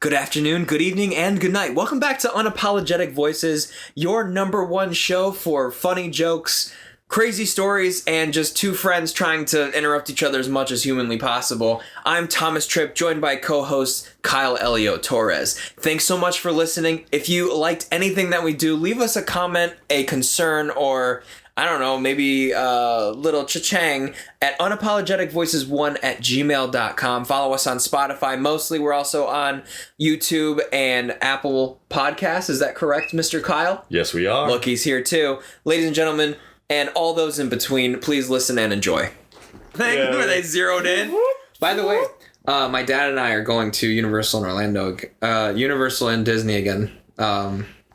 Good afternoon, good evening, and good night. Welcome back to Unapologetic Voices, your number one show for funny jokes, crazy stories, and just two friends trying to interrupt each other as much as humanly possible. I'm Thomas Tripp, joined by co-host Kyle-Elio Torres. Thanks so much for listening. If you liked anything that we do, leave us a comment, a concern, or I don't know, maybe a little cha-chang at unapologeticvoices1@gmail.com. Follow us on Spotify. Mostly, we're also on YouTube and Apple Podcasts. Is that correct, Mr. Kyle? Yes, we are. Look, he's here too. Ladies and gentlemen, and all those in between, please listen and enjoy. Were they zeroed in? By the way, my dad and I are going to Universal in Orlando, Universal and Disney again.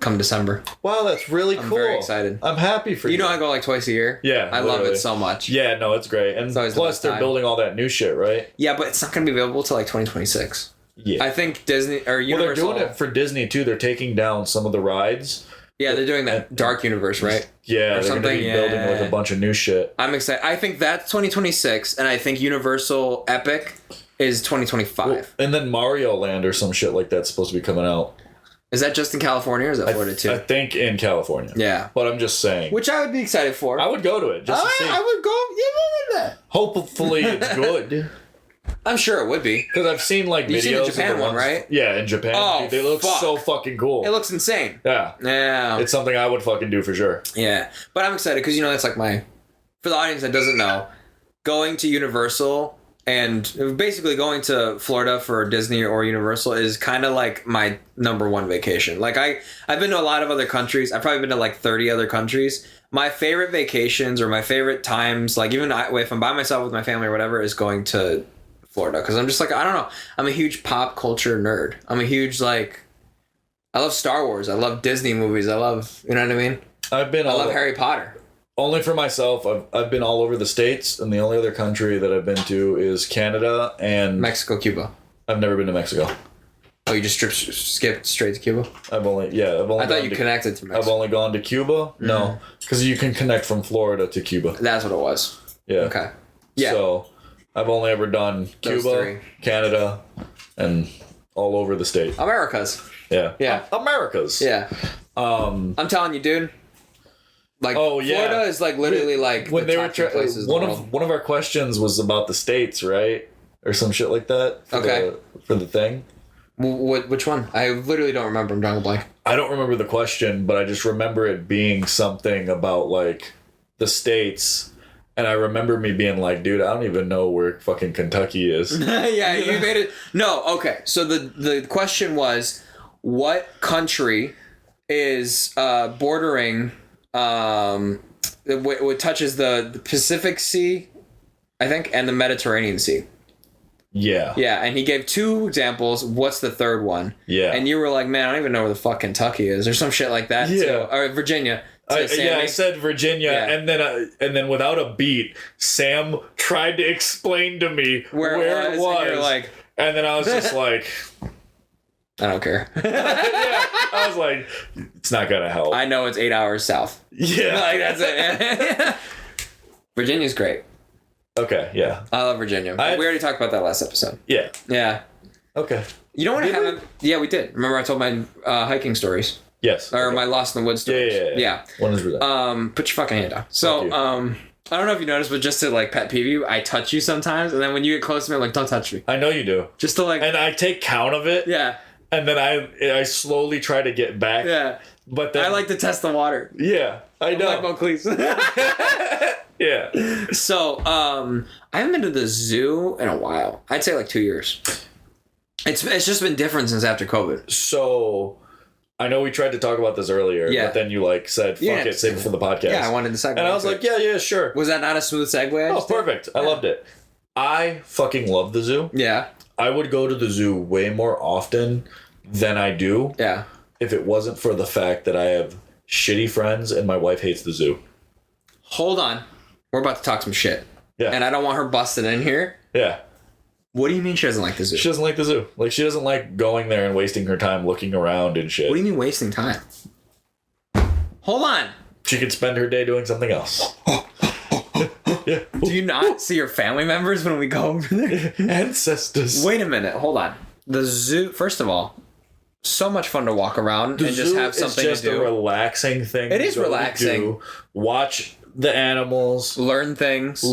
Come December. Wow, that's really cool. I'm very excited. I'm happy for you. You know I go like twice a year? Yeah. I love it so much. Yeah, no, it's great. And plus they're building all that new shit, right? Yeah, but it's not going to be available till like 2026. Yeah. I think Disney or Universal... Well, they're doing it for Disney too. They're taking down some of the rides. Yeah, they're doing that Dark Universe, right? Yeah, they're going to be building with a bunch of new shit. I'm excited. I think that's 2026, and I think Universal Epic is 2025. Well, and then Mario Land or some shit like that's supposed to be coming out. Is that just in California or is that Florida too? I think in California. Yeah. But I'm just saying. Which I would be excited for. I would go to it just to see. I would go. Yeah. Hopefully it's good. I'm sure it would be. Because I've seen like videos. You've seen the Japan one, right? Yeah, in Japan. Oh, they look so fucking cool. It looks insane. Yeah. Yeah. It's something I would fucking do for sure. Yeah. But I'm excited because, that's like for the audience that doesn't know, going to Universal and basically going to Florida for Disney or Universal is kind of like my number one vacation. Like I've been to a lot of other countries. I've probably been to like 30 other countries. My favorite vacations or my favorite times, like even if I'm by myself with my family or whatever, is going to Florida. Because I'm just like, I don't know. I'm a huge pop culture nerd. I'm a huge I love Star Wars. I love Disney movies. I love, you know what I mean? I love Harry Potter. Only for myself. I've been all over the States, and the only other country that I've been to is Canada and... Mexico, Cuba. I've never been to Mexico. Oh, you just skipped straight to Cuba? I thought you connected to Mexico. I've only gone to Cuba? Mm-hmm. No. Because you can connect from Florida to Cuba. That's what it was. Yeah. Okay. Yeah. So, I've only ever done Cuba, Canada, and all over the state. Americas. Yeah. Yeah. Americas. Yeah. I'm telling you, dude. Florida is literally when the they were places one of our questions was about the states, right, or some shit like that. For the thing. Which one? I literally don't remember. I'm drawing a blank. I don't remember the question, but I just remember it being something about the states, and I remember me being like, "Dude, I don't even know where fucking Kentucky is." Yeah, you made it. No, okay. So the question was, what country is bordering? It touches the Pacific Sea, I think, and the Mediterranean Sea. Yeah. Yeah, and he gave two examples. What's the third one? Yeah. And you were like, man, I don't even know where the fuck Kentucky is, or some shit like that. Yeah. Or Virginia. I said Virginia, yeah. and then without a beat, Sam tried to explain to me where it was. And then I was just like... I don't care. Yeah, I was like, it's not gonna help. I know it's 8 hours south. Yeah. That's it. Virginia's great. Okay, yeah. I love Virginia. We already talked about that last episode. Yeah. Yeah. Okay. You don't want to have... Yeah, we did. Remember I told my hiking stories? Yes. Or my Lost in the Woods stories? Yeah. 100%. Put your fucking hand down. So, I don't know if you noticed, but just to pet peeve you, I touch you sometimes, and then when you get close to me, I'm like, don't touch me. I know you do. Just to And I take count of it. Yeah. And then I slowly try to get back. Yeah. But then... I like to test the water. Yeah. I know. I'm like Monclese. Yeah. So, I haven't been to the zoo in a while. I'd say 2 years. It's just been different since after COVID. So, I know we tried to talk about this earlier, but then you said, fuck it, save it for the podcast. Yeah, I wanted to segue. And I was like, yeah, sure. Was that not a smooth segue? Oh, perfect. I loved it. I fucking love the zoo. Yeah. I would go to the zoo way more often than I do. Yeah. If it wasn't for the fact that I have shitty friends and my wife hates the zoo. Hold on. We're about to talk some shit. Yeah. And I don't want her busted in here. Yeah. What do you mean she doesn't like the zoo? She doesn't like the zoo. She doesn't like going there and wasting her time looking around and shit. What do you mean wasting time? Hold on. She could spend her day doing something else. Yeah. Do you not see your family members when we go over there? Ancestors. Wait a minute. Hold on. The zoo, first of all, so much fun to walk around and just have something just to do. a relaxing thing. It is relaxing. Watch the animals. Learn things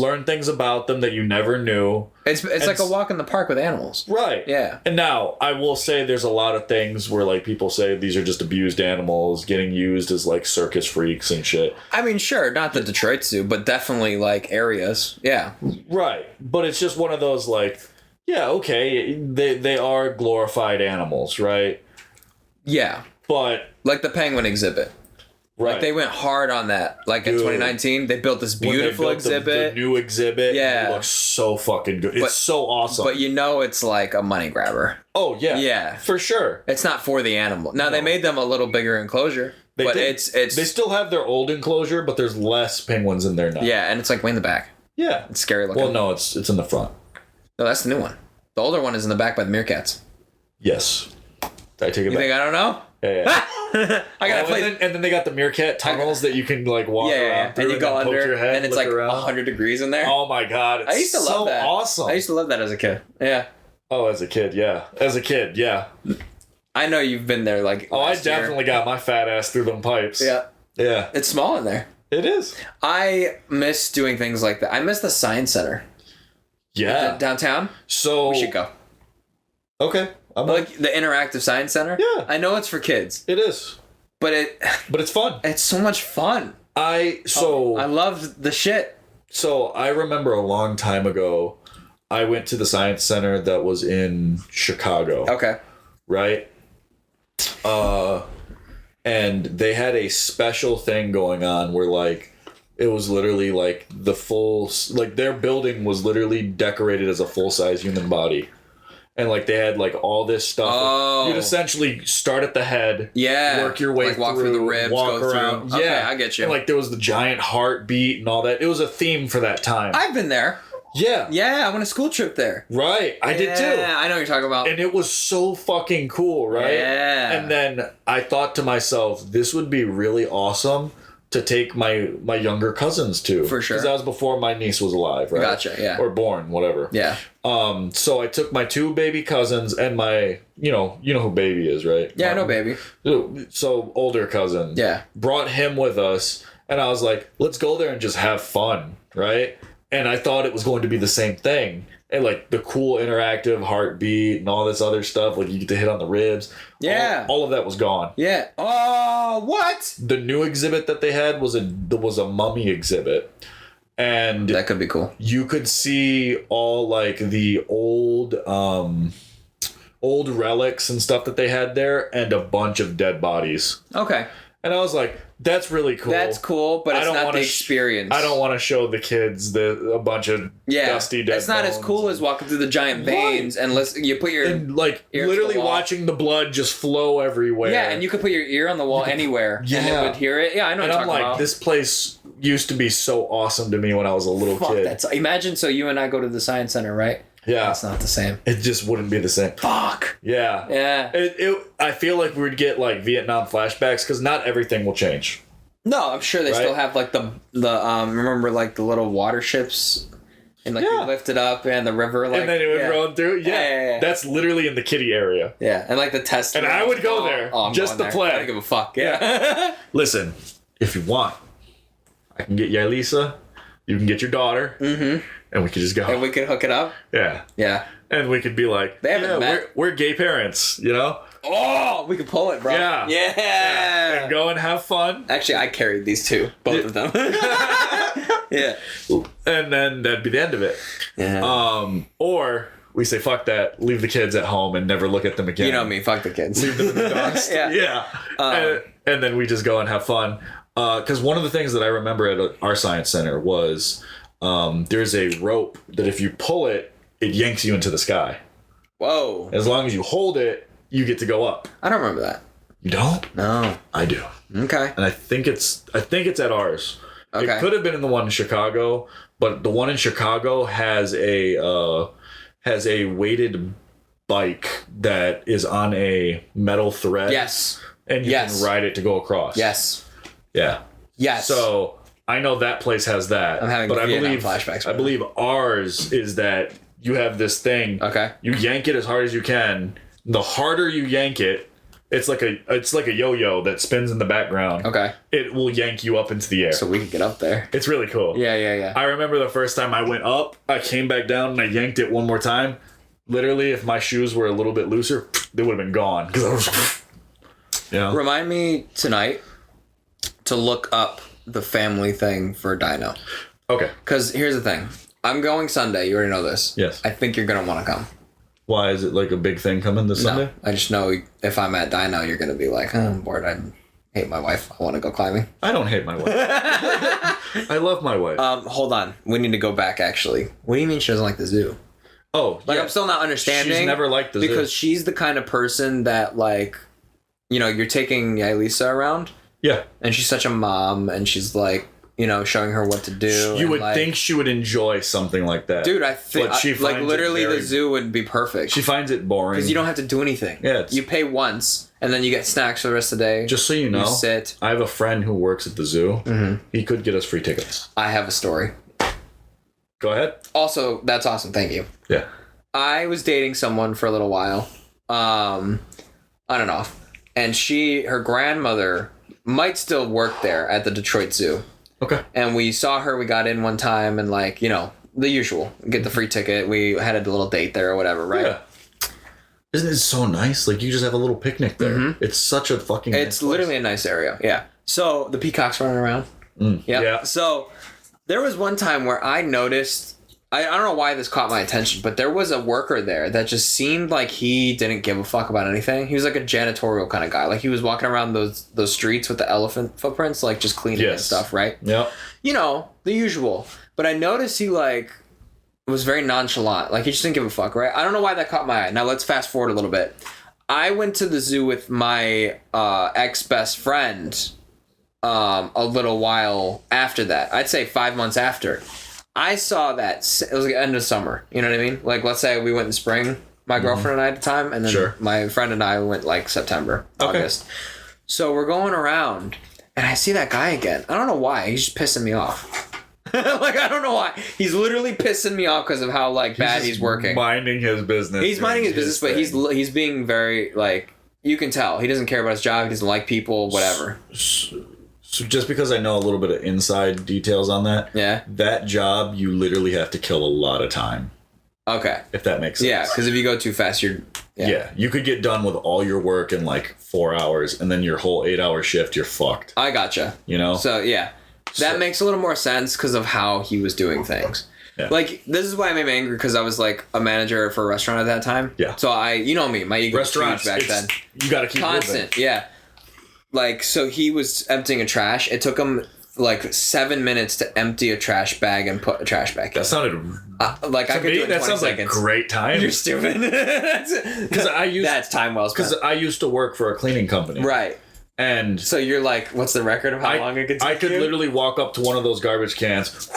about them that you never knew. It's like a walk in the park with animals. Right. Yeah. And now, I will say there's a lot of things where, like, people say these are just abused animals getting used as, like, circus freaks and shit. I mean, sure, not the Detroit Zoo, but definitely, like, areas. Yeah. Right. But it's just one of those, like, yeah, okay, they are glorified animals, right? Yeah. But... like the penguin exhibit. Right. Like, they went hard on that. Like, in 2019, they built this beautiful exhibit. The new exhibit. Yeah. It looks so fucking good. It's so awesome. But you know it's like a money grabber. Oh, yeah. Yeah. For sure. It's not for the animal. Now, they made them a little bigger enclosure. But it's... They still have their old enclosure, but there's less penguins in there now. Yeah, and it's like way in the back. Yeah. It's scary looking. Well, no, it's in the front. No, that's the new one. The older one is in the back by the meerkats. Yes. I take it back. You think I don't know? Yeah. I gotta play. And then they got the meerkat tunnels that you can like walk around through and you go poke under, your head, and it's look like around. 100 degrees in there. Oh my god! It's I used to love that. Awesome. I used to love that as a kid. Yeah. Oh, as a kid, yeah. I know you've been there. Like, oh, I definitely got my fat ass through them pipes. Yeah. Yeah. It's small in there. It is. I miss doing things like that. I miss the science center. Yeah. Downtown. So we should go. Okay. Like the interactive science center. Yeah. I know it's for kids. It is. But it's fun. It's so much fun. I love the shit. So I remember a long time ago, I went to the science center that was in Chicago. Okay. Right? And they had a special thing going on where like it was literally like the full, like their building was literally decorated as a full-size human body. And like they had like all this stuff. Oh. You'd essentially start at the head. Yeah. Work your way like walk through the ribs. walk go around. Through. Yeah. Okay, I get you. And like there was the giant heartbeat and all that. It was a theme for that time. I've been there. Yeah. Yeah, I went on a school trip there. Right. I did too. Yeah, I know what you're talking about. And it was so fucking cool, right? Yeah. And then I thought to myself, this would be really awesome to take my younger cousins to. For sure. Because that was before my niece was alive, right? Gotcha, yeah. Or born, whatever. Yeah. So I took my two baby cousins and my, you know who baby is, right? Yeah, I know baby. So older cousin. Yeah. Brought him with us. And I was like, let's go there and just have fun, right? And I thought it was going to be the same thing. And like the cool interactive heartbeat and all this other stuff, like you get to hit on the ribs. Yeah. All of that was gone. Yeah. Oh, what? The new exhibit that they had was a mummy exhibit. And that could be cool. You could see all like the old relics and stuff that they had there and a bunch of dead bodies. Okay. And I was like, that's really cool. That's cool, but it's not the experience. I don't want to show the kids a bunch of dusty dead It's not as cool as walking through the giant veins and listen. You put your and like literally watching the blood just flow everywhere. Yeah, and you could put your ear on the wall anywhere, and it would hear it. Yeah, I know. And what I'm you're talking like, about. this place used to be so awesome to me when I was a little kid. Imagine, so you and I go to the science center, right? Yeah. It's not the same. It just wouldn't be the same. Fuck. Yeah. Yeah. I feel like we'd get like Vietnam flashbacks because not everything will change. No, I'm sure they still have like the remember like the little water ships and like you lift it up and the river like and then it would run through. Yeah. That's literally in the kiddie area. Yeah, and like the test. And I would go there just to play. I don't give a fuck. Yeah. Listen, if you want, I can get Yaelisa. You can get your daughter. Mm-hmm. And we could just go. And we could hook it up. Yeah. Yeah. And we could be like, they haven't met. We're gay parents, you know? Oh, we could pull it, bro. Yeah. And go and have fun. Actually, I carried these two, both of them. Yeah. And then that'd be the end of it. Yeah. Or we say, fuck that, leave the kids at home and never look at them again. You know me, fuck the kids. Leave them in the dust. Yeah. And then we just go and have fun. Because one of the things that I remember at our science center was there's a rope that if you pull it, it yanks you into the sky. Whoa. As long as you hold it, you get to go up. I don't remember that. You don't? No. I do. Okay. And I think it's at ours. Okay. It could have been in the one in Chicago, but the one in Chicago has a weighted bike that is on a metal thread. Yes. And you can ride it to go across. Yes. Yeah. Yes. So I know that place has that. I'm having flashbacks. I believe ours is that you have this thing. Okay. You yank it as hard as you can. The harder you yank it, It's like a yo-yo that spins in the background. Okay. It will yank you up into the air. So we could get up there. It's really cool. Yeah. I remember the first time I went up, I came back down and I yanked it one more time. Literally, if my shoes were a little bit looser, they would have been gone. Yeah. Remind me tonight to look up the family thing for Dino. Okay. Because here's the thing. I'm going Sunday. You already know this. Yes. I think you're going to want to come. Why is it like a big thing coming this Sunday? No, I just know if I'm at Dino, you're going to be like, I'm bored. I hate my wife. I want to go climbing. I don't hate my wife. I love my wife. Hold on. We need to go back, actually. What do you mean she doesn't like the zoo? Oh, like, yeah. I'm still not understanding. She's never liked the zoo. Because she's the kind of person that, like, you know, you're taking Lisa around. Yeah. And she's such a mom, and she's like, you know, showing her what to do. You would like, think she would enjoy something like that. Dude, I think, like, literally the zoo would be perfect. She finds it boring. Because you don't have to do anything. Yeah. You pay once, and then you get snacks for the rest of the day. Just so you know, sit. I have a friend who works at the zoo. Mm-hmm. He could get us free tickets. I have a story. Go ahead. Also, that's awesome. Thank you. Yeah. I was dating someone for a little while. On and off. And her grandmother might still work there at the Detroit Zoo. Okay. And we saw her, we got in one time, and, like, you know, the usual. Get the free ticket. We had a little date there or whatever, right? Yeah. Isn't it so nice? Like, you just have a little picnic there. Mm-hmm. It's such a fucking nice It's literally a nice area, yeah. So, the peacocks running around. Yep. Yeah. So, there was one time where I noticed... I don't know why this caught my attention, but there was a worker there that just seemed like he didn't give a fuck about anything. He was like a janitorial kind of guy. Like, he was walking around those streets with the elephant footprints, like, just cleaning and stuff, right? Yeah. You know, the usual. But I noticed he, like, was very nonchalant. Like, he just didn't give a fuck, right? I don't know why that caught my eye. Now, let's fast forward a little bit. I went to the zoo with my ex-best friend a little while after that. I'd say 5 months after. I saw that, it was like end of summer, you know what I mean? Like, let's say we went in spring, my girlfriend and I at the time, and then my friend and I went, like, September, August. So we're going around, and I see that guy again. I don't know why. He's just pissing me off. Like, I don't know why. He's literally pissing me off because of how, like, bad he's working. Minding his business. He's minding his business, but he's being very, like, you can tell. He doesn't care about his job. He doesn't like people, whatever. So just because I know a little bit of inside details on that, that job, you literally have to kill a lot of time. Okay. If that makes sense. Yeah, because if you go too fast, you're... Yeah, you could get done with all your work in like 4 hours, and then your whole 8-hour shift, you're fucked. I gotcha. You know? So, yeah. That makes a little more sense because of how he was doing things. Yeah. Like, this is why I made me angry, because I was, like, a manager for a restaurant at that time. Yeah. So, you know me, my ego was huge back then. You gotta keep constant, moving. Yeah. Like, so he was emptying a trash. It took him, like, 7 minutes to empty a trash bag and put a trash back in. That sounded... like, I could do it in 20 that sounds seconds. like a great time. You're stupid. That's time well spent. Because I used to work for a cleaning company. Right. And... So you're like, what's the record of how long it could take I could literally walk up to one of those garbage cans...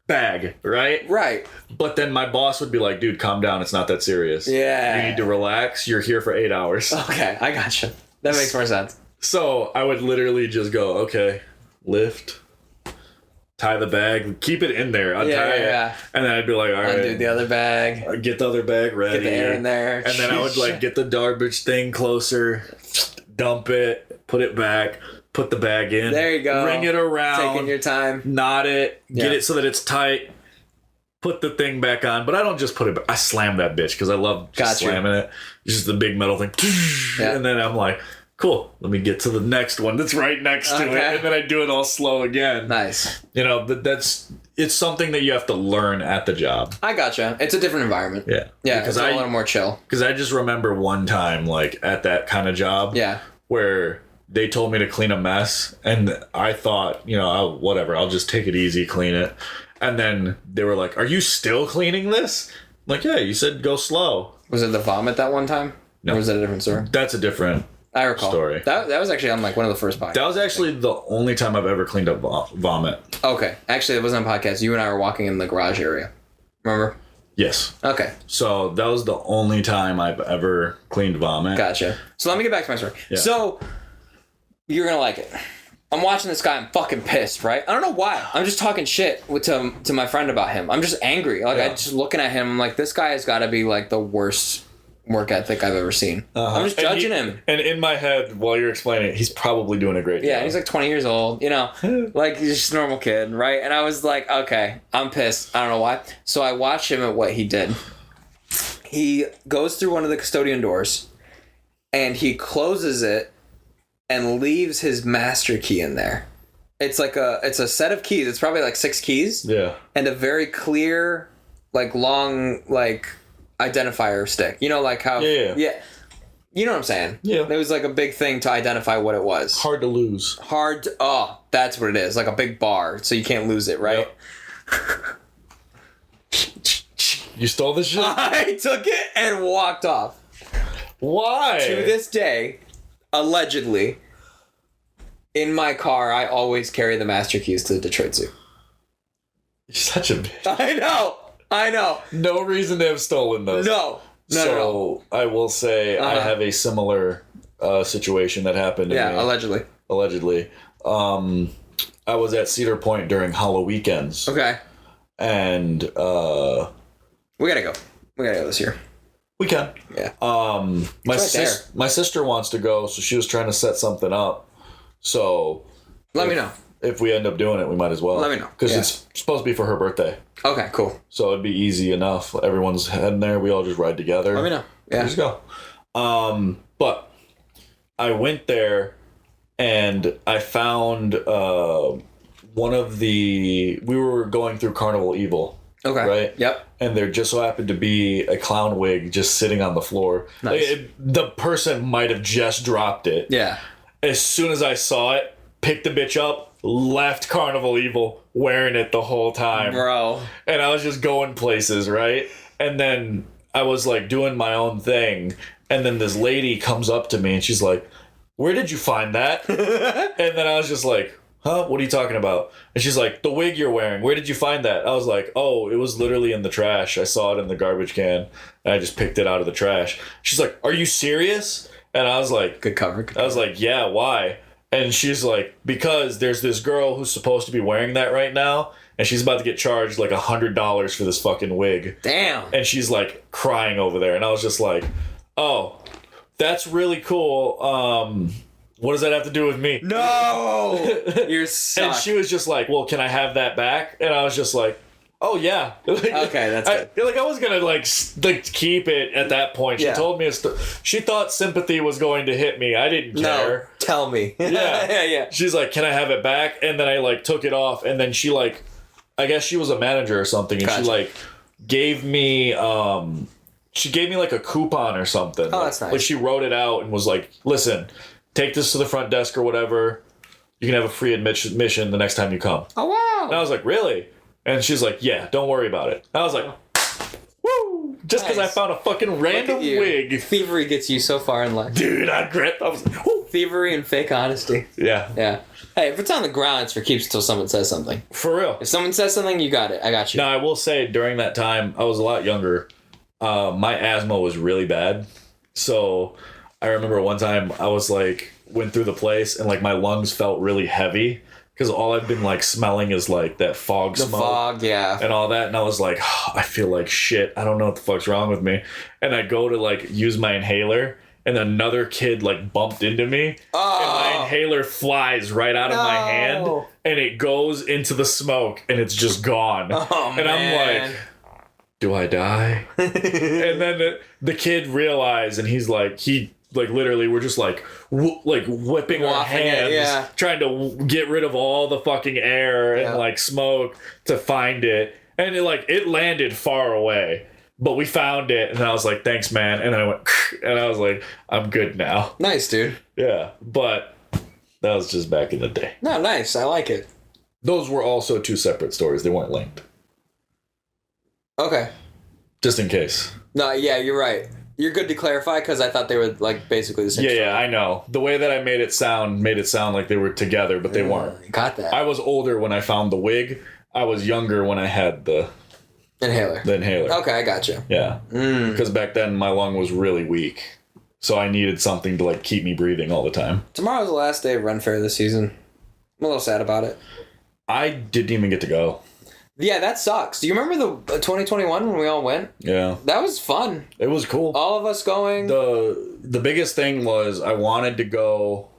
bag, right? Right. But then my boss would be like, dude, calm down. It's not that serious. Yeah. You need to relax. You're here for 8 hours. Okay, I gotcha. That makes more sense. So I would literally just go, okay, lift, tie the bag, keep it in there, untie it, and then I'd be like, all right. Undo the other bag. Get the other bag ready. Get the air in there. And then I would like get the garbage thing closer, dump it, put it back, put the bag in. There you go. Bring it around. Taking your time. Knot it. Get it so that it's tight. Put the thing back on. But I don't just put it back. I slam that bitch because I love slamming it. It's just the big metal thing. And then I'm like, cool, let me get to the next one that's right next to it. And then I do it all slow again. Nice. You know, it's something that you have to learn at the job. I gotcha. It's a different environment. Yeah. Yeah, because it's a little more chill. Because I just remember one time, like, at that kind of job. Yeah. Where they told me to clean a mess. And I thought, you know, whatever, I'll just take it easy, clean it. And then they were like, are you still cleaning this? I'm like, yeah, you said go slow. Was it the vomit that one time? No. Or was that a different story? That's a different... I recall. Story. That was actually on like one of the first podcasts. That was actually the only time I've ever cleaned up vomit. Okay. Actually, it wasn't on a podcast. You and I were walking in the garage area. Remember? Yes. Okay. So that was the only time I've ever cleaned vomit. Gotcha. So let me get back to my story. Yeah. So you're going to like it. I'm watching this guy. I'm fucking pissed, right? I don't know why. I'm just talking shit to my friend about him. I'm just angry. Like, I'm just looking at him. I'm like, this guy has got to be like the worst work ethic I've ever seen. I'm just judging him. And in my head, while you're explaining it, he's probably doing a great job. Yeah, he's like 20 years old, you know, like he's just a normal kid, right? And I was like, okay, I'm pissed. I don't know why. So I watched him at what he did. He goes through one of the custodian doors and he closes it and leaves his master key in there. It's a set of keys. It's probably like 6 keys. Yeah. And a very clear, like long, like identifier stick. You know, like how... Yeah. You know what I'm saying? Yeah. It was like a big thing to identify what it was. Hard to lose. Oh, that's what it is. Like a big bar, so you can't lose it, right? Yep. You stole this shit? I took it and walked off. Why? To this day, allegedly, in my car, I always carry the master keys to the Detroit Zoo. You're such a bitch. I know. No reason to have stolen those. No. I will say I have a similar situation that happened to me. Yeah, allegedly. I was at Cedar Point during Halloween weekends. Okay. And we gotta go this year. We can. Yeah. My sister wants to go, so she was trying to set something up. So let me know. If we end up doing it, we might as well. Let me know. Because it's supposed to be for her birthday. Okay, cool. So it'd be easy enough. Everyone's heading there. We all just ride together. Let me know. Yeah. Just go. But I went there and I found one of the... We were going through Carnival Evil. Okay. Right? Yep. And there just so happened to be a clown wig just sitting on the floor. Nice. The person might have just dropped it. Yeah. As soon as I saw it, picked the bitch up, left Carnival Evil wearing it the whole time. Bro. And I was just going places, right? And then I was like doing my own thing. And then this lady comes up to me and she's like, "Where did you find that?" And then I was just like, "Huh? What are you talking about?" And she's like, "The wig you're wearing. Where did you find that?" I was like, "Oh, it was literally in the trash. I saw it in the garbage can and I just picked it out of the trash." She's like, "Are you serious?" And I was like, Good cover. I was like, "Yeah, why?" And she's like, "Because there's this girl who's supposed to be wearing that right now, and she's about to get charged like $100 for this fucking wig." Damn. And she's like crying over there. And I was just like, "Oh, that's really cool. What does that have to do with me?" No! You're suck. And she was just like, "Well, can I have that back?" And I was just like, "Oh yeah." Okay, that's good. I was gonna like keep it at that point. She told me she thought sympathy was going to hit me. I didn't care. No, tell me. Yeah. Yeah. She's like, "Can I have it back?" And then I like took it off, and then she like, I guess she was a manager or something, and Gotcha. she like gave me she gave me like a coupon or something. Oh, that's nice. Like she wrote it out and was like, "Listen, take this to the front desk or whatever. You can have a free admission the next time you come." Oh, wow. And I was like, "Really?" And she's like, "Yeah, don't worry about it." And I was like, "Woo!" Just because Nice. I found a fucking random wig. Thievery gets you so far in life. Dude, I was like, woo. Thievery and fake honesty. Yeah. Yeah. Hey, if it's on the ground, it's for keeps until someone says something. For real. If someone says something, you got it. I got you. Now, I will say, during that time, I was a lot younger. My asthma was really bad. So I remember one time I was like, went through the place and like my lungs felt really heavy because all I've been like smelling is like that fog The smoke. fog, yeah. And all that. And I was like, oh, I feel like shit. I don't know what the fuck's wrong with me. And I go to like use my inhaler and another kid like bumped into me. Oh. And my inhaler flies right out of my hand and it goes into the smoke and it's just gone. Oh, and man. I'm like, do I die? And then the kid realized and he's like, literally we're just like whipping our Wafting it, hands yeah. trying to get rid of all the fucking air and like smoke to find it. And it landed far away. But we found it, and I was like, "Thanks, man." And I went, and I was like, "I'm good now." Nice, dude. Yeah, but that was just back in the day. No, nice. I like it. Those were also two separate stories. They weren't linked. Okay. Just in case. No, yeah, you're right. You're good to clarify because I thought they were like basically the same. Yeah, I know. The way that I made it sound like they were together, but they weren't. Got that. I was older when I found the wig. I was younger when I had the inhaler. Okay, I got you. Yeah. Because back then my lung was really weak. So I needed something to like keep me breathing all the time. Tomorrow's the last day of Run Fair this season. I'm a little sad about it. I didn't even get to go. Yeah, that sucks. Do you remember the 2021 when we all went? Yeah. That was fun. It was cool. All of us going. The biggest thing was I wanted to go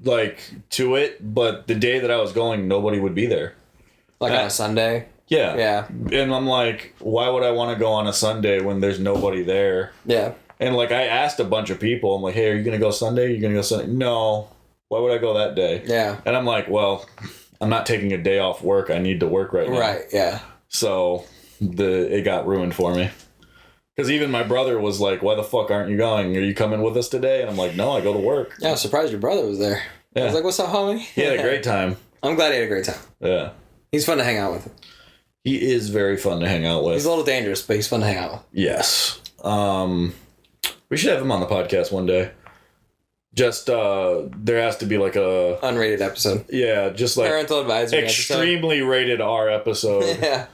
like to it, but the day that I was going, nobody would be there. Like on a Sunday? Yeah. Yeah. And I'm like, why would I want to go on a Sunday when there's nobody there? Yeah. And like I asked a bunch of people, I'm like, hey, are you going to go Sunday? Are you going to go Sunday? No. Why would I go that day? Yeah. And I'm like, well, I'm not taking a day off work. I need to work right now. Right, yeah. So it got ruined for me. Because even my brother was like, why the fuck aren't you going? Are you coming with us today? And I'm like, no, I go to work. Yeah, I was surprised your brother was there. Yeah. I was like, what's up, homie? He had a great time. I'm glad he had a great time. Yeah. He's fun to hang out with. He is very fun to hang out with. He's a little dangerous, but he's fun to hang out with. Yes. We should have him on the podcast one day. Just there has to be like a unrated episode. Yeah, just like parental advisory extremely episode. Rated R episode. Yeah.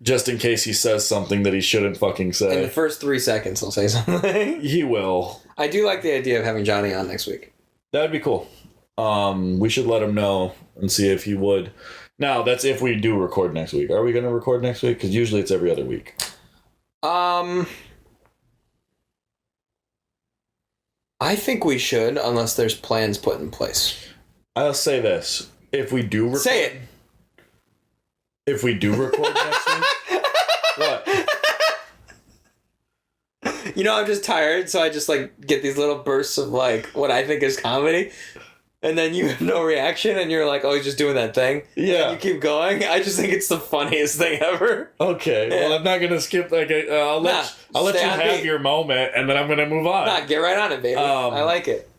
Just in case he says something that he shouldn't fucking say. In the first 3 seconds, he'll say something. He will. I do like the idea of having Johnny on next week. That would be cool. We should let him know and see if he would. Now, that's if we do record next week. Are we going to record next week? Because usually it's every other week. I think we should, unless there's plans put in place. I'll say this. If we do record... Say it! If we do record next week... What? You know, I'm just tired, so I just, like, get these little bursts of, like, what I think is comedy. And then you have no reaction, and you're like, oh, he's just doing that thing. Yeah. And you keep going. I just think it's the funniest thing ever. Okay. Yeah. Well, I'm not going to skip, like, I'll let you have your moment, and then I'm going to move on. Nah, get right on it, baby. I like it.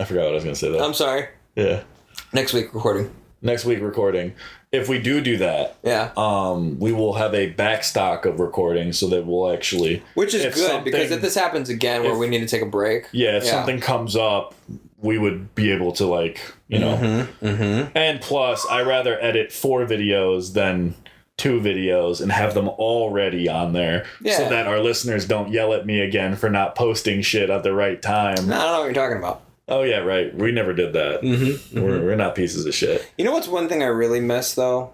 I forgot what I was going to say, though. I'm sorry. Yeah. Next week recording. If we do that, yeah, we will have a backstock of recording so that we'll actually... Which is good, because if this happens again where we need to take a break... Yeah, if something comes up, we would be able to, like, you know... Mm-hmm, mm-hmm. And plus, I rather edit 4 videos than 2 videos and have them already on there so that our listeners don't yell at me again for not posting shit at the right time. No, I don't know what you're talking about. Oh, yeah, right. We never did that. Mm-hmm, We're not pieces of shit. You know what's one thing I really miss, though?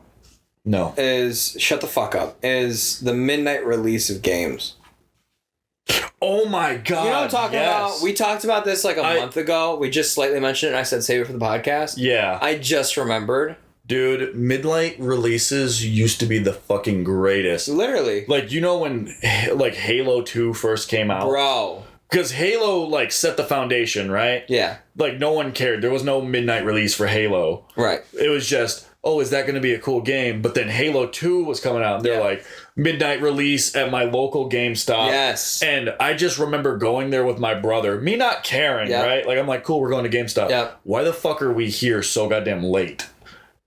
No. Is, shut the fuck up, is the midnight release of games. Oh my god. You know what I'm talking about? We talked about this like a month ago. We just slightly mentioned it and I said save it for the podcast. Yeah. I just remembered. Dude, midnight releases used to be the fucking greatest. Literally. Like, you know when, like, Halo 2 first came out? Bro. Because Halo, like, set the foundation, right? Yeah. Like, no one cared. There was no midnight release for Halo. Right. It was just, oh, is that going to be a cool game? But then Halo 2 was coming out, and they're like, midnight release at my local GameStop. Yes. And I just remember going there with my brother, me not caring, right? Like, I'm like, cool, we're going to GameStop. Yep. Why the fuck are we here so goddamn late?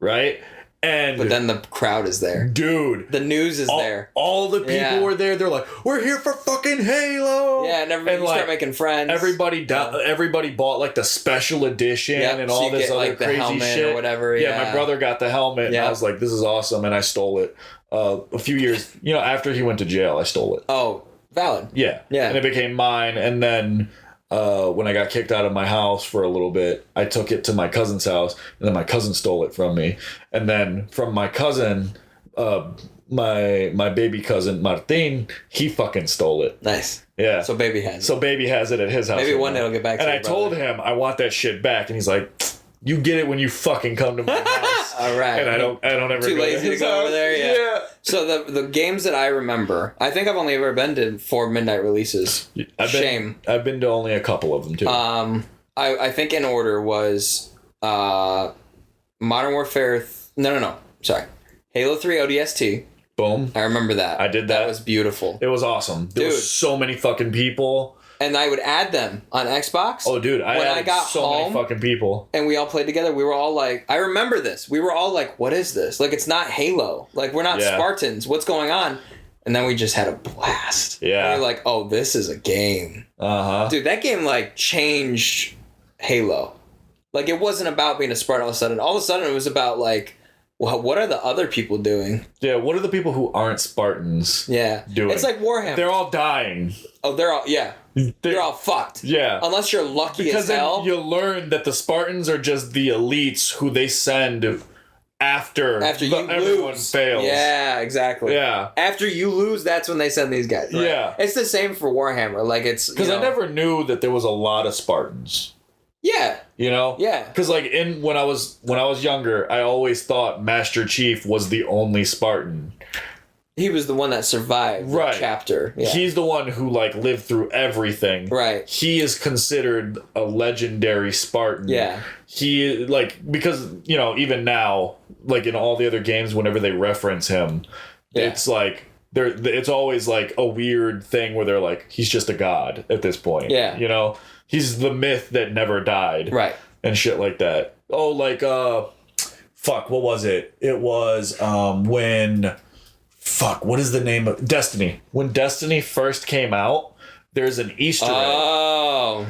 Right? But then the crowd is there. Dude. The news is there. All the people were there. They're like, we're here for fucking Halo. Yeah, and everybody start making friends. Everybody bought like the special edition and all this other like, crazy the helmet shit. Or whatever. Yeah, my brother got the helmet and I was like, this is awesome. And I stole it. A few years, after he went to jail, I stole it. Oh, valid. Yeah. Yeah. And it became mine. And then when I got kicked out of my house for a little bit, I took it to my cousin's house, and then my cousin stole it from me. And then from my cousin, my baby cousin Martin, he fucking stole it. Nice. Yeah. So baby has it at his house. Maybe one day it'll get back to you. And I told him I want that shit back, and he's like, you get it when you fucking come to my house. All right. And I don't ever too lazy to go over there. Yeah. So the games that I remember, I think I've only ever been to 4 midnight releases. Shame. I've been to only a couple of them too. I think in order was Modern Warfare. No. Sorry, Halo 3 ODST. Boom. I remember that. I did that. That was beautiful. It was awesome. There was so many fucking people. And I would add them on Xbox. Oh, dude, I got so many fucking people. And we all played together. We were all like, I remember this. We were all like, what is this? Like, it's not Halo. Like, we're not Spartans. What's going on? And then we just had a blast. Yeah. And we're like, oh, this is a game. Uh-huh. Dude, that game, like, changed Halo. Like, it wasn't about being a Spartan all of a sudden. All of a sudden, it was about, like, well, what are the other people doing? Yeah, what are the people who aren't Spartans doing? It's like Warhammer. They're all dying. Oh, they're all fucked. Yeah. Unless you're lucky because as hell. Because then you learn that the Spartans are just the elites who they send after everyone lose. fails. Yeah, exactly. Yeah. After you lose, that's when they send these guys. Right? Yeah. It's the same for Warhammer. Like, it's... Because I never knew that there was a lot of Spartans. Yeah. You know? Yeah. Because, like, when I was younger, I always thought Master Chief was the only Spartan. He was the one that survived the chapter. Yeah. He's the one who, like, lived through everything. Right. He is considered a legendary Spartan. Yeah. He, like, because, you know, even now, like, in all the other games, whenever they reference him, it's like, it's always, like, a weird thing where they're like, he's just a god at this point. Yeah. You know? He's the myth that never died. Right. And shit like that. Oh, like, fuck, what was it? It was, when... Fuck, what is the name of... Destiny. When Destiny first came out, there's an Easter egg. Oh.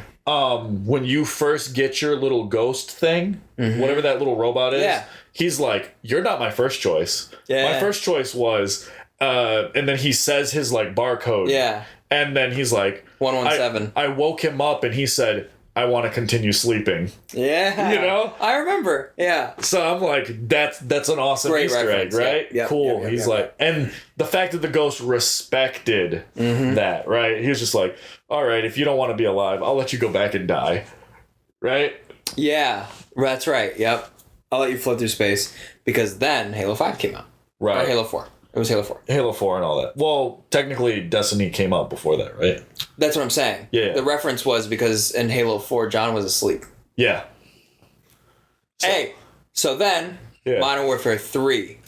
When you first get your little ghost thing, whatever that little robot is, he's like, you're not my first choice. Yeah. My first choice was... and then he says his, like, barcode. Yeah. And then he's like... 117. I woke him up and he said... I want to continue sleeping. Yeah. You know? I remember. Yeah. So I'm like, that's an awesome Great Easter reference. egg, right? Yep. Cool. Yep. He's like, and the fact that the ghost respected that, right? He was just like, all right, if you don't want to be alive, I'll let you go back and die. Right? Yeah. That's right. Yep. I'll let you float through space. Because then Halo 5 came out. Right. Or Halo 4. It was Halo 4. Halo 4 and all that. Well, technically, Destiny came out before that, right? That's what I'm saying. Yeah. The reference was because in Halo 4, John was asleep. Yeah. So then, Modern Warfare 3.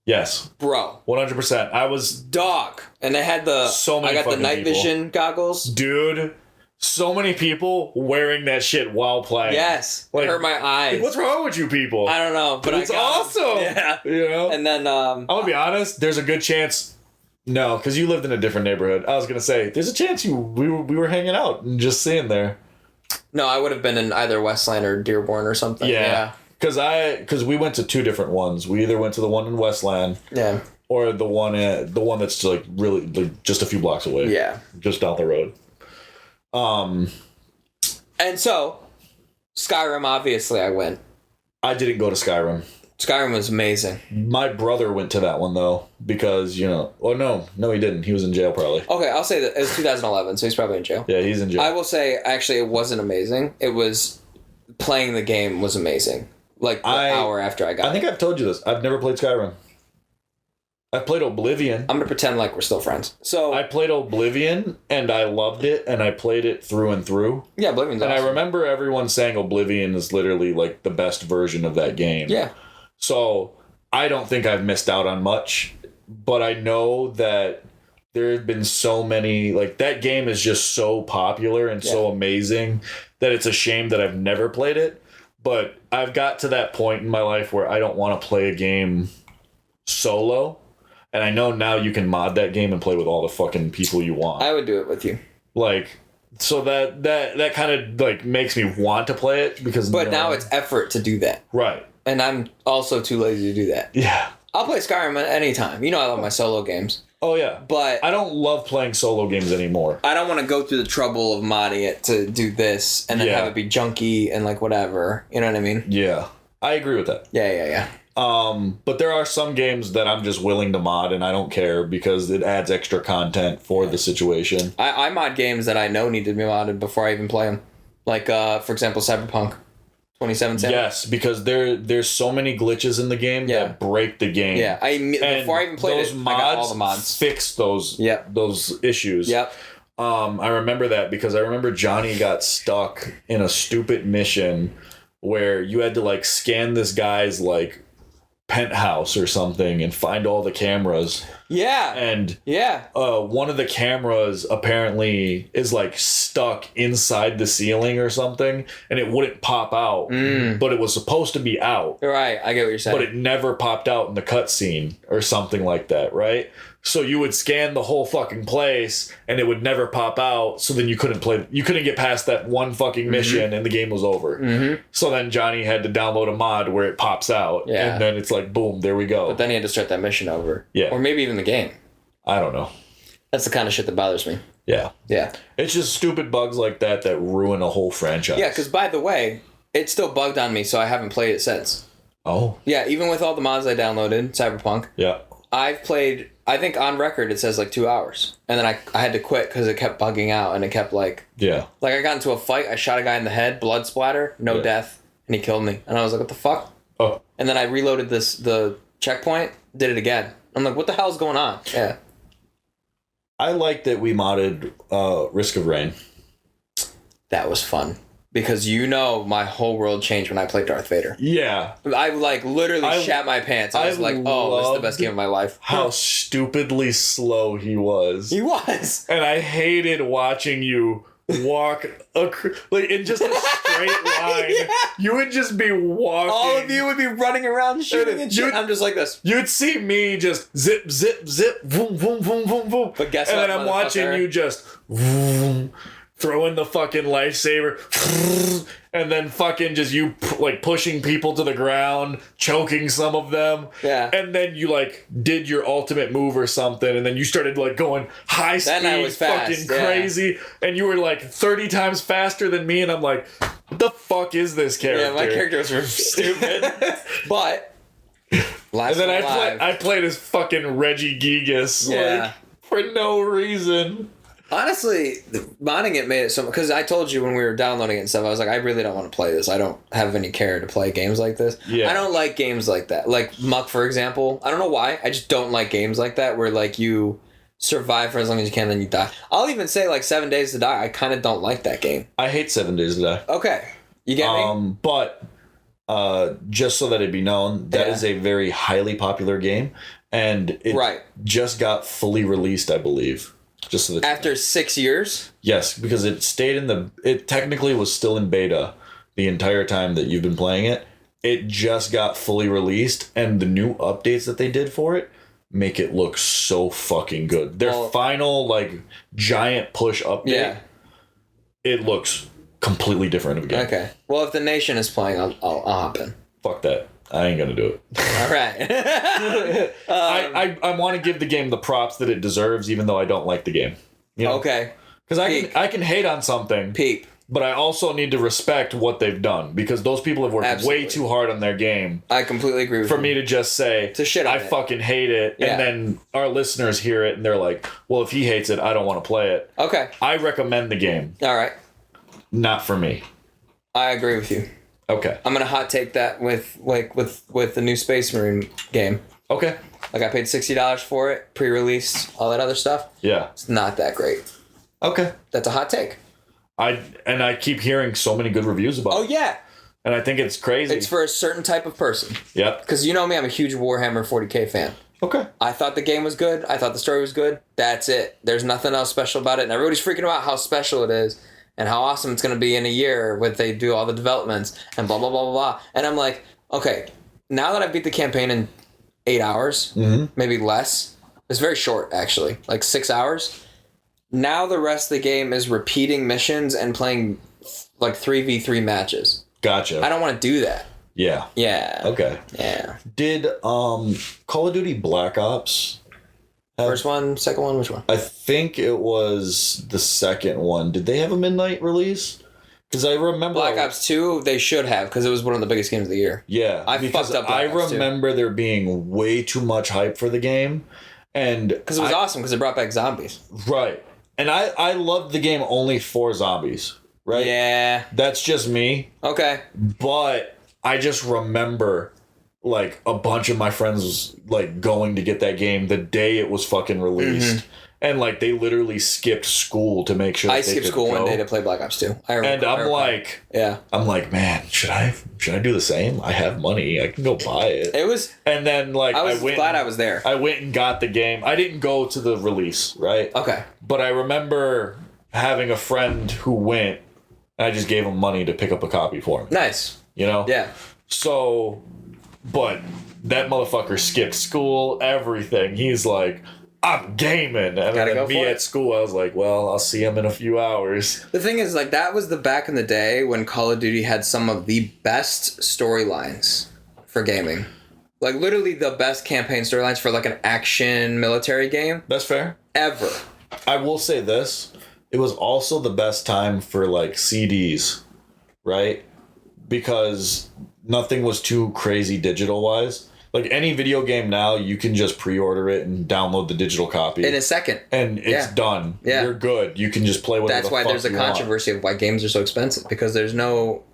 Yes. Bro. 100%. I was... Dog. And they had the... I got the night vision goggles. Dude... So many people wearing that shit while playing. Yes. Like, it hurt my eyes. Like, what's wrong with you people? I don't know. But it's awesome. Yeah. You know? And then... I'm going to be honest. There's a good chance... No, because you lived in a different neighborhood. I was going to say, there's a chance we were hanging out and just seeing there. No, I would have been in either Westland or Dearborn or something. Yeah. Because we went to two different ones. We either went to the one in Westland. Yeah. Or the one that's like really like, just a few blocks away. Yeah. Just down the road. And so, Skyrim, obviously, I went. I didn't go to Skyrim. Skyrim was amazing. My brother went to that one, though, because, you know... Oh, no, he didn't. He was in jail, probably. Okay, I'll say that it was 2011, so he's probably in jail. Yeah, he's in jail. I will say, actually, it wasn't amazing. It was... Playing the game was amazing. Like, an hour after I got it. I think I've told you this. I've never played Skyrim. I've played Oblivion. I'm going to pretend like we're still friends. So I played Oblivion, and I loved it, and I played it through and through. Yeah, Oblivion's awesome. And I remember everyone saying Oblivion is literally, like, the best version of that game. Yeah. So I don't think I've missed out on much, but I know that there have been so many... Like, that game is just so popular and so amazing that it's a shame that I've never played it. But I've got to that point in my life where I don't want to play a game solo. And I know now you can mod that game and play with all the fucking people you want. I would do it with you. Like, so that kind of like makes me want to play it because. But now it's effort to do that. Right. And I'm also too lazy to do that. Yeah. I'll play Skyrim at any time. You know I love my solo games. Oh yeah. But I don't love playing solo games anymore. I don't want to go through the trouble of modding it to do this and then have it be junky and like whatever. You know what I mean? Yeah. I agree with that. Yeah. But there are some games that I'm just willing to mod and I don't care because it adds extra content for the situation. I mod games that I know need to be modded before I even play them. Like, for example, Cyberpunk 2077. Yes, because there's so many glitches in the game that break the game. Yeah, before I even played it, I got all the mods. Fix those issues. Yep. I remember that because I remember Johnny got stuck in a stupid mission where you had to like scan this guy's like penthouse or something and find all the cameras. Yeah. And one of the cameras apparently is like stuck inside the ceiling or something and it wouldn't pop out. But it was supposed to be out. Right, I get what you're saying. But it never popped out in the cutscene or something like that, right? So you would scan the whole fucking place and it would never pop out. So then you couldn't get past that one fucking mission and the game was over. So then Johnny had to download a mod where it pops out. Yeah. And then it's like, boom, there we go. But then he had to start that mission over. Yeah. Or maybe even the game. I don't know. That's the kind of shit that bothers me. Yeah. Yeah. It's just stupid bugs like that ruin a whole franchise. Yeah, because by the way, it's still bugged on me, so I haven't played it since. Oh. Yeah, even with all the mods I downloaded, Cyberpunk, Yeah. I've played, I think on record it says like 2 hours. And then I had to quit because it kept bugging out and it kept like... Yeah. Like I got into a fight, I shot a guy in the head, blood splatter, no death, and he killed me. And I was like, what the fuck? Oh. And then I reloaded the checkpoint, did it again. I'm like, what the hell's going on? Yeah. I like that we modded Risk of Rain. That was fun. Because my whole world changed when I played Darth Vader. Yeah. I like literally shat my pants. I was like, oh, this is the best game of my life. How stupidly slow he was. He was. And I hated watching you walk like in just a straight line. Yeah. You would just be walking. All of you would be running around shooting and shit. I'm just like this. You'd see me just zip, zip, zip, boom, boom, boom, boom, boom. But guess what? And then I'm watching you just throwing the fucking lifesaver, and then fucking just you like pushing people to the ground, choking some of them. Yeah. And then you like did your ultimate move or something, and then you started like going high speed, then I was fast, fucking crazy, and you were like 30 times faster than me, and I'm like, what the fuck is this character? Yeah, my character was stupid. But and then I played as fucking Reggie Gigas, like, for no reason. Honestly, modding it made it so... Because I told you when we were downloading it and stuff, I was like, I really don't want to play this. I don't have any care to play games like this. Yeah. I don't like games like that. Like Muck, for example. I don't know why. I just don't like games like that where, like, you survive for as long as you can, then you die. I'll even say, like, 7 Days to Die. I kind of don't like that game. I hate 7 Days to Die. Okay. You get me? But just so that it be known, that is a very highly popular game. And it just got fully released, I believe. Just so that after 6 years? Yes, because it stayed it technically was still in beta the entire time that you've been playing it. It just got fully released, and the new updates that they did for it make it look so fucking good. Their final like giant push update, it looks completely different of a game. Okay. Well, if the nation is playing, I'll hop in. Fuck that. I ain't gonna do it. All right. I want to give the game the props that it deserves, even though I don't like the game. You know? Okay. Because I can hate on something. Peep. But I also need to respect what they've done, because those people have worked way too hard on their game. I completely agree with you. For me to just say, I fucking hate it, and then our listeners hear it and they're like, well, if he hates it, I don't want to play it. Okay. I recommend the game. All right. Not for me. I agree with you. Okay. I'm gonna hot take that with the new Space Marine game. Okay. Like I paid $60 for it, pre-release, all that other stuff. Yeah. It's not that great. Okay. That's a hot take. I keep hearing so many good reviews about it. Oh yeah. And I think it's crazy. It's for a certain type of person. Yep. Because you know me, I'm a huge Warhammer 40k fan. Okay. I thought the game was good. I thought the story was good. That's it. There's nothing else special about it. And everybody's freaking about how special it is and how awesome it's going to be in a year when they do all the developments and blah, blah, blah, blah, blah. And I'm like, okay, now that I beat the campaign in 8 hours, maybe less, it's very short, actually, like 6 hours. Now the rest of the game is repeating missions and playing like 3v3 matches. Gotcha. I don't want to do that. Yeah. Yeah. Okay. Yeah. Did Call of Duty Black Ops first one, second one, which one? I think it was the second one. Did they have a midnight release? Because I remember Black Ops 2, they should have, because it was one of the biggest games of the year. Yeah. I fucked up Black Ops 2. remember there being way too much hype for the game. And because it was awesome, because it brought back zombies. Right. And I loved the game only for zombies. Right? Yeah. That's just me. Okay. But I just remember like a bunch of my friends was like going to get that game the day it was fucking released. And like they literally skipped school to make sure I skipped school one day to play Black Ops 2. I'm like, man, should I do the same? I have money. I can go buy it. It was, and then like I was glad I was there. I went and got the game. I didn't go to the release, right? Okay. But I remember having a friend who went, and I just gave him money to pick up a copy for him. Nice. You know? Yeah. So, but that motherfucker skipped school, everything. He's like, I'm gaming. And then me at school, I was like, well, I'll see him in a few hours. The thing is, like, that was the back in the day when Call of Duty had some of the best storylines for gaming. Like, literally the best campaign storylines for, like, an action military game. That's fair. Ever. I will say this. It was also the best time for, like, CDs, right? because nothing was too crazy digital wise. Like any video game now, you can just pre-order it and download the digital copy in a second, and it's done. Yeah. You're good. You can just play whatever. That's why there's a controversy of why games are so expensive, because there's no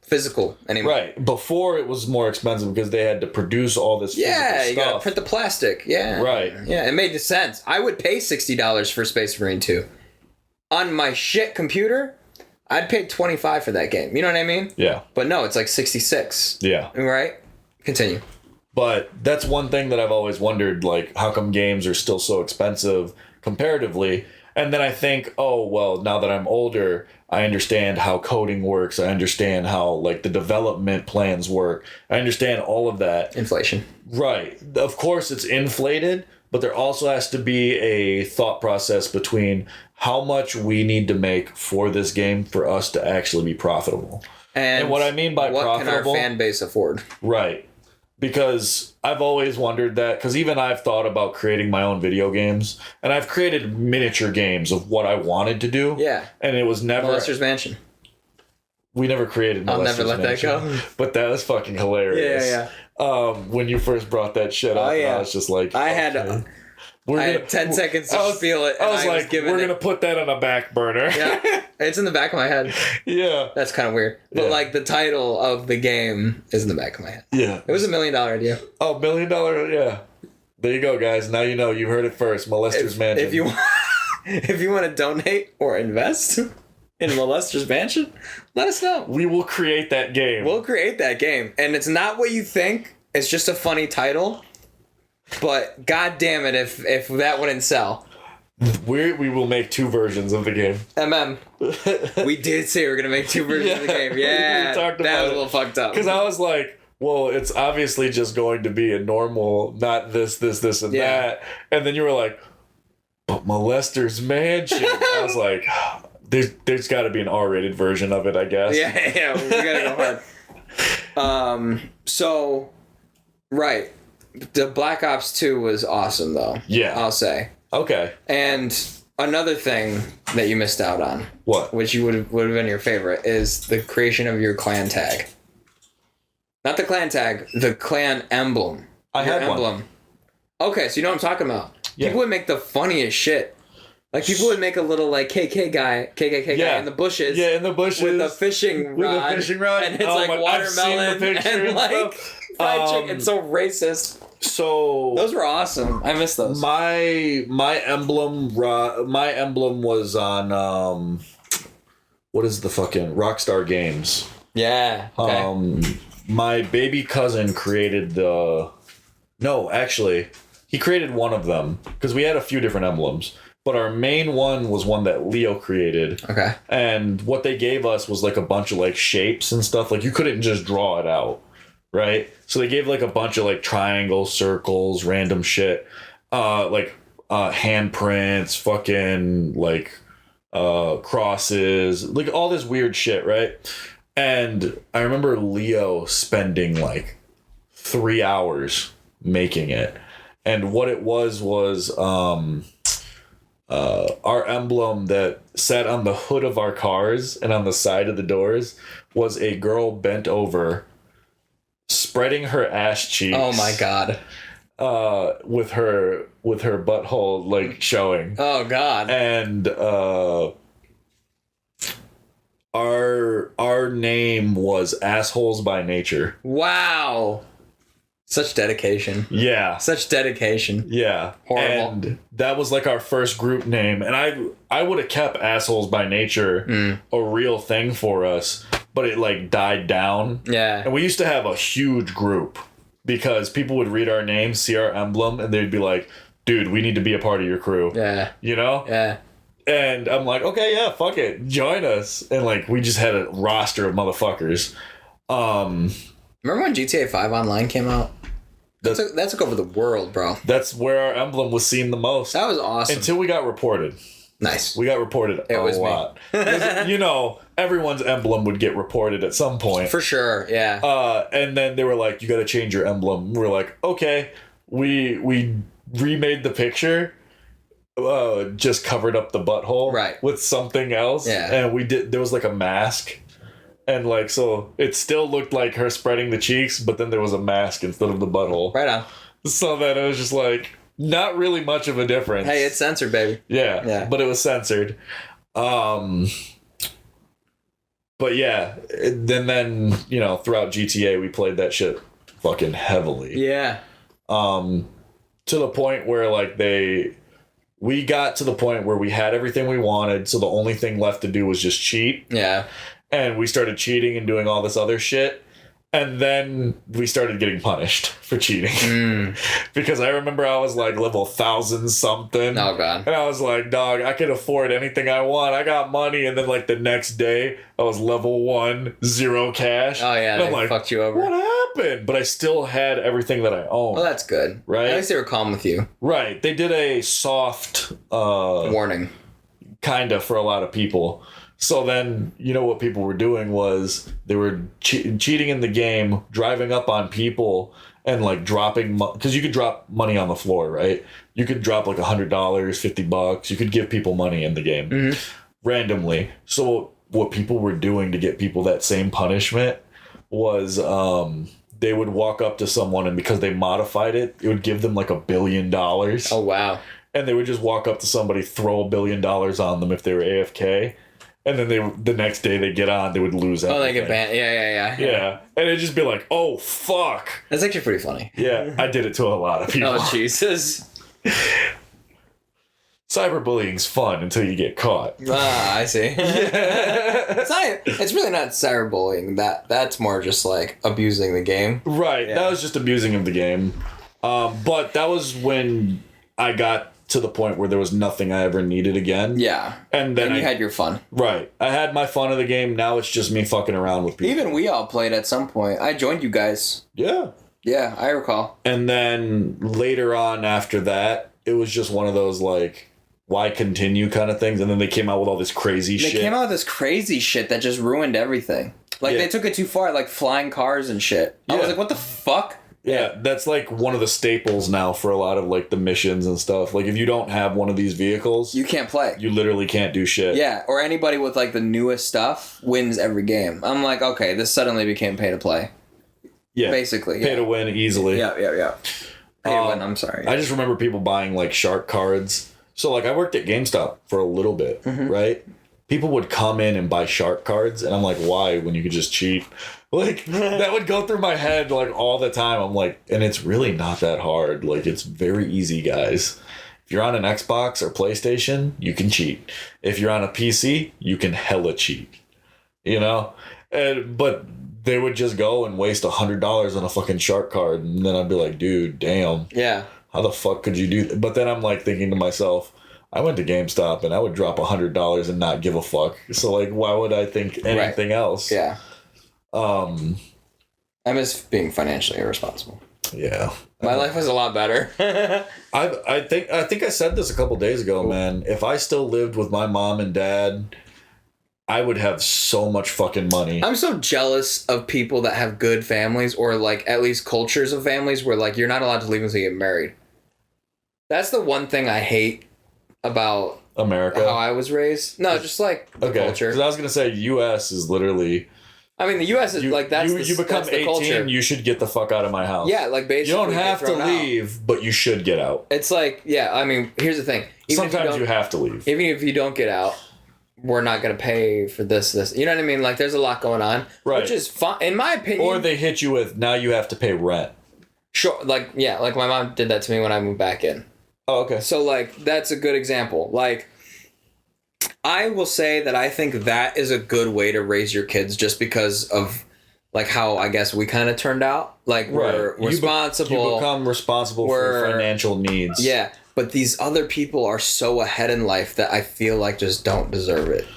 physical anymore. Right. Before it was more expensive because they had to produce all this physical stuff. You gotta print the plastic. Yeah. Right. Yeah, it made sense. I would pay $60 for Space Marine 2. On my shit computer, I'd pay $25 for that game. You know what I mean? Yeah. But no, it's like $66. Yeah. Right? Continue. But that's one thing that I've always wondered, like, how come games are still so expensive comparatively? And then I think, oh, well, now that I'm older, I understand how coding works. I understand how, like, the development plans work. I understand all of that. Inflation. Right. Of course, it's inflated, but there also has to be a thought process between how much we need to make for this game for us to actually be profitable. And what I mean by what profitable... What can our fan base afford? Right. Because I've always wondered that, because even I've thought about creating my own video games, and I've created miniature games of what I wanted to do. Yeah. And it was never... Molester's Mansion. We never created I'll never let Mansion, that go. But that was fucking hilarious. Yeah. When you first brought that shit up, I was just like... I had 10 seconds to feel it. I was like, we're going to put that on a back burner. Yeah. It's in the back of my head. Yeah. That's kind of weird. But like the title of the game is in the back of my head. Yeah. It was $1 million idea. Oh, $1 million? Yeah. There you go, guys. Now you know. You heard it first. Molester's Mansion. If you want to donate or invest in Molester's Mansion, let us know. We will create that game. We'll create that game. And it's not what you think. It's just a funny title. But god damn it if that wouldn't sell. We will make 2 versions of the game. We did say we were going to make 2 versions of the game. Yeah, we talked about that was a little fucked up. Because I was like, well, it's obviously just going to be a normal, not this, and that. And then you were like, but Molester's Mansion. I was like, there's got to be an R-rated version of it, I guess. Yeah, we got to go hard. So, right. The Black Ops 2 was awesome, though. Yeah. I'll say. Okay. And another thing that you missed out on. What? Which you would have been your favorite, is the creation of your clan tag. Not the clan tag, the clan emblem. I had emblem. One. Okay, so you know what I'm talking about. Yeah. People would make the funniest shit. Like, people would make a little, like, KKK guy in the bushes. Yeah, in the bushes. With a fishing rod. And it's, like, watermelon and, like, fried chicken. It's so racist. So those were awesome. I miss those. My emblem was on what is the fucking Rockstar Games. Yeah. Okay. My baby cousin created he created one of them, because we had a few different emblems. But our main one was one that Leo created. Okay. And what they gave us was like a bunch of like shapes and stuff. Like you couldn't just draw it out. Right? So they gave like a bunch of like triangles, circles, random shit. Like handprints, fucking like crosses, like all this weird shit, right? And I remember Leo spending like 3 hours making it. And what it was our emblem that sat on the hood of our cars and on the side of the doors was a girl bent over, spreading her ass cheeks. Oh my god. With her butthole like showing. Oh god. And our name was Assholes by Nature. Wow. Such dedication. Yeah. Such dedication. Yeah. Horrible. And that was like our first group name. And I would have kept Assholes by Nature a real thing for us, but it like died down. Yeah. And we used to have a huge group because people would read our name, see our emblem, and they'd be like, dude, we need to be a part of your crew. Yeah. You know? Yeah. And I'm like, okay, yeah, fuck it. Join us. And like, we just had a roster of motherfuckers. Remember when GTA 5 Online came out? That took over the world, bro. That's where our emblem was seen the most. That was awesome. Until we got reported. Nice. We got reported a lot. You know, everyone's emblem would get reported at some point. For sure, yeah. And then they were like, you got to change your emblem. We were like, okay. We remade the picture, just covered up the butthole right. with something else. Yeah. And there was like a mask. And like, so it still looked like her spreading the cheeks, but then there was a mask instead of the butthole. Right on. So then it was just like, not really much of a difference. Hey, it's censored, baby. Yeah. But it was censored. But yeah, then, you know, throughout GTA, we played that shit fucking heavily. Yeah. To the point where like we got to the point where we had everything we wanted, so the only thing left to do was just cheat. Yeah. And we started cheating and doing all this other shit. And then we started getting punished for cheating. Because I remember I was like level 1,000 something. Oh, God. And I was like, dog, I can afford anything I want. I got money. And then like the next day, I was level 1, 0 cash. Oh, yeah. And They I'm like, fucked you over. what happened? But I still had everything that I owned. Well, that's good. Right? At least they were calm with you. Right. They did a soft... warning. Kinda for a lot of people. So then, you know what people were doing was they were cheating in the game, driving up on people and like dropping because you could drop money on the floor, right? You could drop like $100, $50. You could give people money in the game randomly. So what people were doing to get people that same punishment was they would walk up to someone, and because they modified it, it would give them like $1 billion. Oh, wow. And they would just walk up to somebody, throw $1 billion on them if they were AFK. And then the next day they get on, they would lose everything. Oh, they get banned. Yeah. Yeah. And it'd just be like, oh, fuck. That's actually pretty funny. Yeah, I did it to a lot of people. Oh, Jesus. Cyberbullying's fun until you get caught. Ah, I see. It's really not cyberbullying. That's more just like abusing the game. Right. Yeah. That was just abusing of the game. But that was when I got to the point where there was nothing I ever needed again. Yeah. And then you had your fun. Right. I had my fun of the game. Now it's just me fucking around with people. Even we all played at some point. I joined you guys. Yeah. Yeah, I recall. And then later on after that, it was just one of those like, why continue kind of things. And then they came out with all this crazy shit. They came out with this crazy shit that just ruined everything. Like they took it too far, like flying cars and shit. I was like, what the fuck? Yeah, that's like one of the staples now for a lot of like the missions and stuff. Like if you don't have one of these vehicles, you can't play. You literally can't do shit. Yeah, or anybody with like the newest stuff wins every game. I'm like, okay, this suddenly became pay to play. Yeah. Basically. Pay to win easily. Yeah. Pay to win, I'm sorry. I just remember people buying like shark cards. So like I worked at GameStop for a little bit, right? People would come in and buy shark cards, and I'm like, why when you could just cheat? Like, that would go through my head, like, all the time. I'm like, and it's really not that hard. Like, it's very easy, guys. If you're on an Xbox or PlayStation, you can cheat. If you're on a PC, you can hella cheat. You know? But they would just go and waste $100 on a fucking shark card, and then I'd be like, dude, damn. Yeah. How the fuck could you do that? But then I'm, like, thinking to myself, I went to GameStop, and I would drop $100 and not give a fuck. So, like, why would I think anything else? Yeah. I miss being financially irresponsible. Yeah. My life was a lot better. I think I said this a couple days ago, man. If I still lived with my mom and dad, I would have so much fucking money. I'm so jealous of people that have good families, or like at least cultures of families where like you're not allowed to leave until you get married. That's the one thing I hate about America. How I was raised. No, just like the culture. Because I was gonna say U.S. is literally. I mean, the U.S. is like that's you become that's the 18, culture. You should get the fuck out of my house. Yeah, like basically you don't have to leave, but you should get out. It's like, yeah. I mean, here's the thing. Sometimes you have to leave. Even if you don't get out, we're not gonna pay for this. You know what I mean? Like, there's a lot going on, right? Which is fine, in my opinion. Or they hit you with now you have to pay rent. Sure, like yeah, like my mom did that to me when I moved back in. Oh, okay. So like that's a good example. Like, I will say that I think that is a good way to raise your kids, just because of like how I guess we kind of turned out. Like we're responsible. You become responsible for financial needs. Yeah, but these other people are so ahead in life that I feel like just don't deserve it.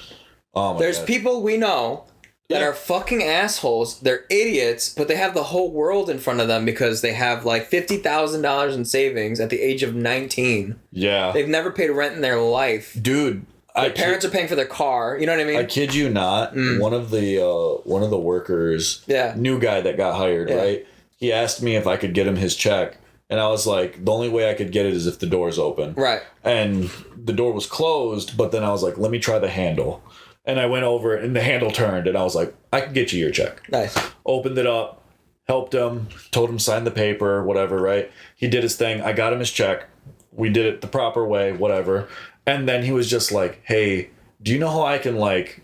Oh my There's God. people we know that are fucking assholes. They're idiots, but they have the whole world in front of them because they have like $50,000 in savings at the age of 19. Yeah. They've never paid rent in their life. Dude. Their parents are paying for their car. You know what I mean? I kid you not. One of the workers, new guy that got hired, right? He asked me if I could get him his check, and I was like, the only way I could get it is if the door's open. Right. And the door was closed, but then I was like, let me try the handle. And I went over and the handle turned and I was like, I can get you your check. Nice. Opened it up, helped him, told him sign the paper, whatever, right? He did his thing. I got him his check. We did it the proper way, whatever. And then he was just like, hey, do you know how I can like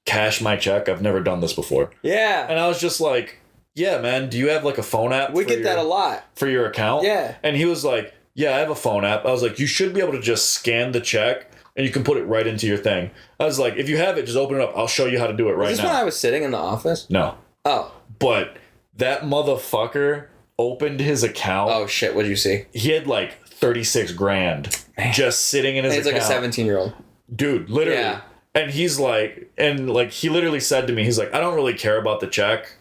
cash my check? I've never done this before. Yeah. And I was just like, yeah, man, do you have like a phone app? We get that a lot. For your account? Yeah. And he was like, yeah, I have a phone app. I was like, you should be able to just scan the check and you can put it right into your thing. I was like, if you have it, just open it up. I'll show you how to do it right now. Is this when I was sitting in the office? No. Oh. But that motherfucker opened his account. Oh, shit. What did you see? He had like 36 grand just sitting in his account. He's like a 17-year-old. Dude, literally. Yeah. And he's like, he literally said to me, he's like, I don't really care about the check,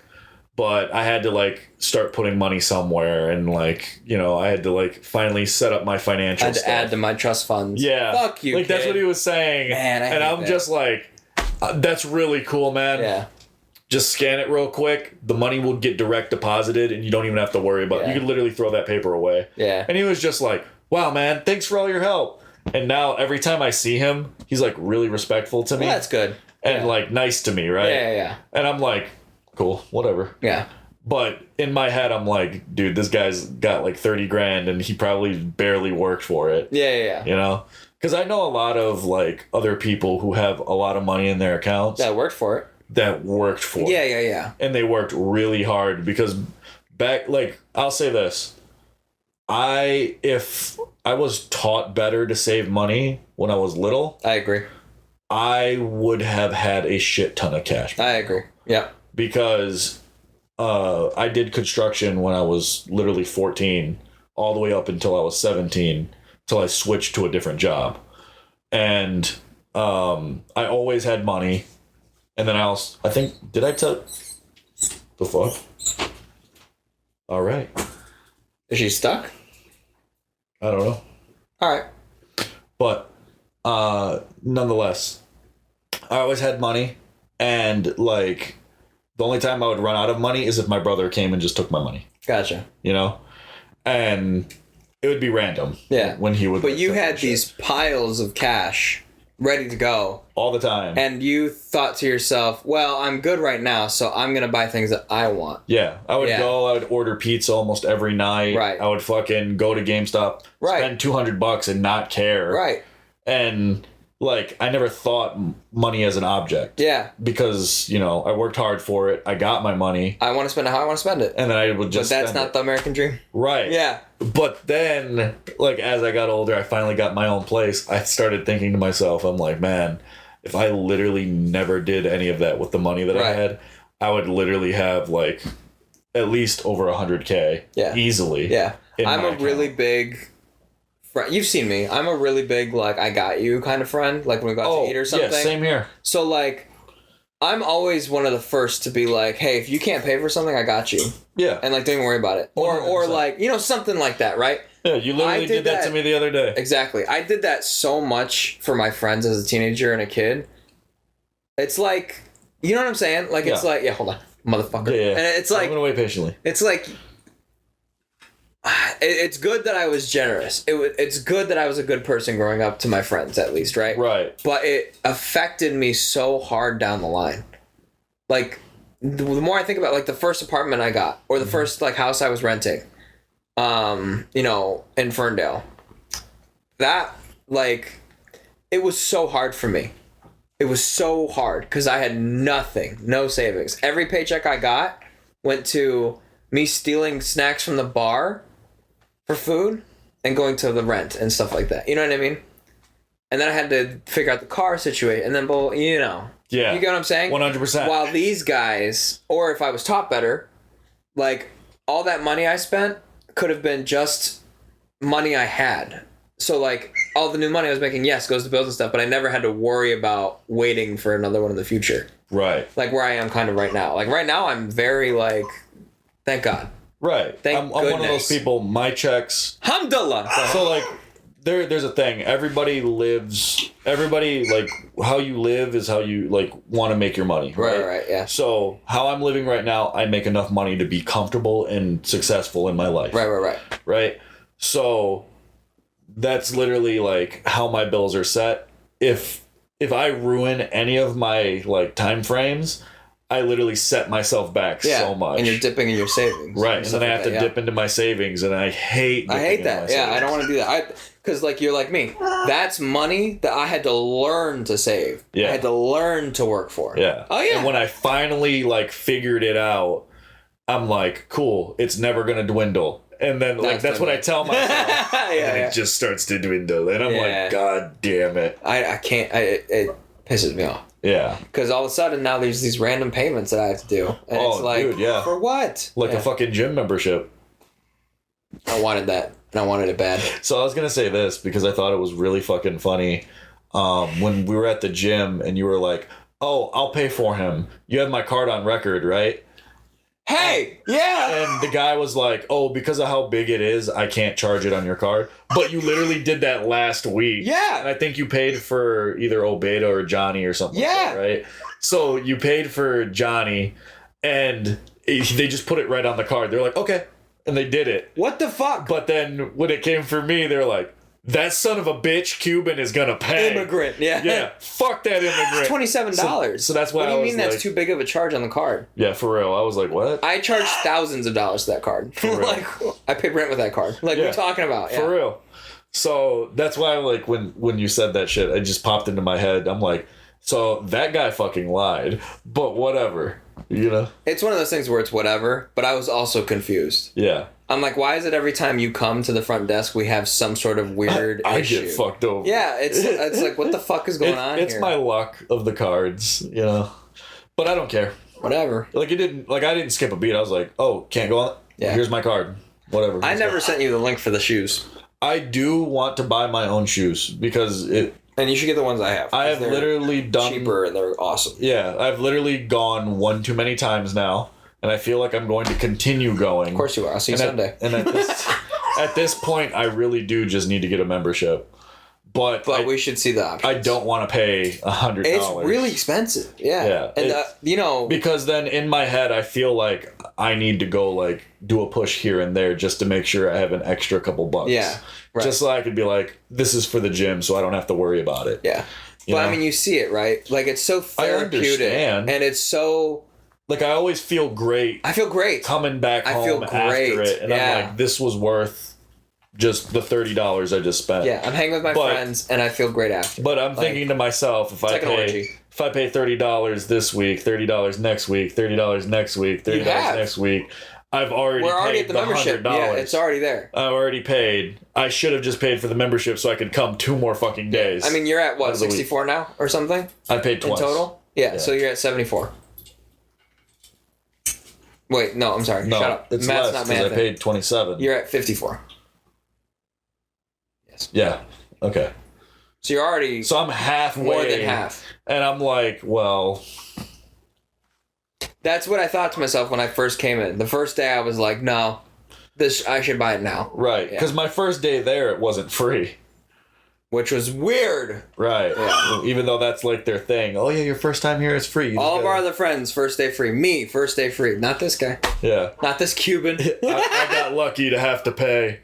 but I had to like start putting money somewhere, and like, you know, I had to like finally set up my financial I had to stuff. add to my trust funds. Yeah. Fuck you, like, kid. that's what he was saying. Man, and I'm just like, that's really cool, man. Yeah. Just scan it real quick. The money will get direct deposited, and you don't even have to worry about it. You could literally throw that paper away. Yeah. And he was just like, wow, man, thanks for all your help. And now every time I see him, he's like really respectful to me. Well, that's good. And like nice to me, right? Yeah. And I'm like, cool, whatever. Yeah. But in my head, I'm like, dude, this guy's got like 30 grand and he probably barely worked for it. Yeah. You know? Because I know a lot of like other people who have a lot of money in their accounts. That worked for it. Yeah. And they worked really hard because back, like, I'll say this. If I was taught better to save money when I was little, I agree. I would have had a shit ton of cash. I agree. Yeah. Because I did construction when I was literally 14, all the way up until I was 17, till I switched to a different job. And I always had money. And then I think, did I tell... The fuck? All right. Is she stuck? I don't know. All right. But nonetheless, I always had money, and like the only time I would run out of money is if my brother came and just took my money. Gotcha. You know? And it would be random. Yeah. When he would. But you had these piles of cash ready to go all the time. And you thought to yourself, well, I'm good right now, so I'm going to buy things that I want. Yeah. I would go, I would order pizza almost every night. Right. I would fucking go to GameStop, spend $200 and not care. Right. And like, I never thought money as an object. Yeah. Because, you know, I worked hard for it. I got my money. I want to spend it how I want to spend it. And then I would just But that's not the American dream. Right. Yeah. But then, like, as I got older, I finally got my own place. I started thinking to myself, I'm like, man, if I literally never did any of that with the money that I had, I would literally have, like, at least over 100K. Yeah. Easily. Yeah. I'm a account. really big... You've seen me. I'm a really big, like, I got you kind of friend. Like, when we go out to eat or something. Yeah, same here. So, like, I'm always one of the first to be like, hey, if you can't pay for something, I got you. Yeah. And, like, don't even worry about it. Or like, you know, something like that, right? Yeah, you literally did that to me the other day. Exactly. I did that so much for my friends as a teenager and a kid. It's like, you know what I'm saying? Like, it's like, hold on, motherfucker. Yeah. And it's like... I'm going to wait patiently. It's like... It's good that I was generous. It's good that I was a good person growing up to my friends, at least, right? Right. But it affected me so hard down the line. Like, the more I think about, like, the first apartment I got, or the first, like, house I was renting, you know, in Ferndale, that, like, it was so hard for me. It was so hard, because I had nothing, no savings. Every paycheck I got went to me stealing snacks from the bar for food and going to the rent and stuff like that. You know what I mean? And then I had to figure out the car situation, and then, you know. Yeah. You get what I'm saying? 100%. While these guys, or if I was taught better, like, all that money I spent could have been just money I had. So, like, all the new money I was making, yes, goes to bills and stuff, but I never had to worry about waiting for another one in the future. Right. Like, where I am kind of right now. Like, right now, I'm very, like, thank God. Right. I'm one of those people, my checks... Alhamdulillah! So, like, there's a thing. Everybody, like, how you live is how you, like, want to make your money. Right, yeah. So, how I'm living right now, I make enough money to be comfortable and successful in my life. Right? So, that's literally, like, how my bills are set. If if I ruin any of my like time frames, I literally set myself back so much. And you're dipping in your savings. Right. And then I have to dip into my savings, and I hate that. Yeah, I don't want to do that. Because, like, you're like me. That's money that I had to learn to save. Yeah. I had to learn to work for. Yeah. Oh, yeah. And when I finally, like, figured it out, I'm like, cool, it's never going to dwindle. And then, like, that's what I tell myself. And it just starts to dwindle. And I'm like, God damn it. I can't. It pisses me off. Yeah. Because all of a sudden now there's these random payments that I have to do. And it's like, dude, for what? Like a fucking gym membership. I wanted that. And I wanted it bad. So I was going to say this because I thought it was really fucking funny. When we were at the gym and you were like, oh, I'll pay for him. You have my card on record, right? Hey, yeah. And the guy was like, oh, because of how big it is, I can't charge it on your card. But you literally did that last week. Yeah. And I think you paid for either Obeda or Johnny or something like that, right? So you paid for Johnny, and they just put it right on the card. They're like, okay. And they did it. What the fuck? But then when it came for me, they're like, that son of a bitch Cuban is gonna pay. Immigrant, yeah. Yeah, fuck that immigrant. $27. So that's why what do you mean that's too big of a charge on the card? Yeah, for real. I was like, what? I charged thousands of dollars to that card. Like, I paid rent with that card. Like, what are you talking about? For real. So that's why, like, when you said that shit, it just popped into my head. I'm like, so that guy fucking lied, but whatever, you know? It's one of those things where it's whatever, but I was also confused. Yeah. I'm like, why is it every time you come to the front desk, we have some sort of weird I issue? get fucked over. Yeah, it's like, what the fuck is going on here? It's my luck of the cards, you know? But I don't care. Whatever. Like, I didn't skip a beat. I was like, oh, can't go on? Yeah. Here's my card. Whatever. I never sent you the link for the shoes. I do want to buy my own shoes because it... And you should get the ones I have. I have literally done... cheaper and they're awesome. Yeah, I've literally gone one too many times now. And I feel like I'm going to continue going. Of course you are. I'll see you Sunday. At this point, I really do just need to get a membership. But we should see the options. I don't want to pay $100. It's really expensive. Yeah. And, you know... Because then in my head, I feel like I need to go, like, do a push here and there just to make sure I have an extra couple bucks. Yeah. Right. Just so I could be like, this is for the gym, so I don't have to worry about it. Yeah. But, I mean, you see it, right? Like, it's so therapeutic. I understand. And it's so... Like, I always feel great. I feel great. Coming back home after it. And I'm like, this was worth just the $30 I just spent. Yeah, I'm hanging with my friends, and I feel great after. But I'm thinking to myself, if I pay $30 this week, $30 next week, $30 next week, $30 next week, We're already at the membership. $100. Yeah, it's already there. I already paid. I should have just paid for the membership so I could come 2 more fucking days. I mean, you're at, what, 64 now or something? I paid twice. In total? Yeah, so you're at 74. Wait, no, I'm sorry. No, shut up. It's Math's less because I paid 27. You're at 54. Yes. Yeah. Okay. So you're already... So I'm halfway. More than half. And I'm like, well... That's what I thought to myself when I first came in. The first day I was like, no, I should buy it now. Right. Because my first day there, it wasn't free. Which was weird. Right. Yeah. Even though that's like their thing. Oh, yeah, your first time here is free. All of our other friends, first day free. Me, first day free. Not this guy. Yeah. Not this Cuban. I got lucky to have to pay.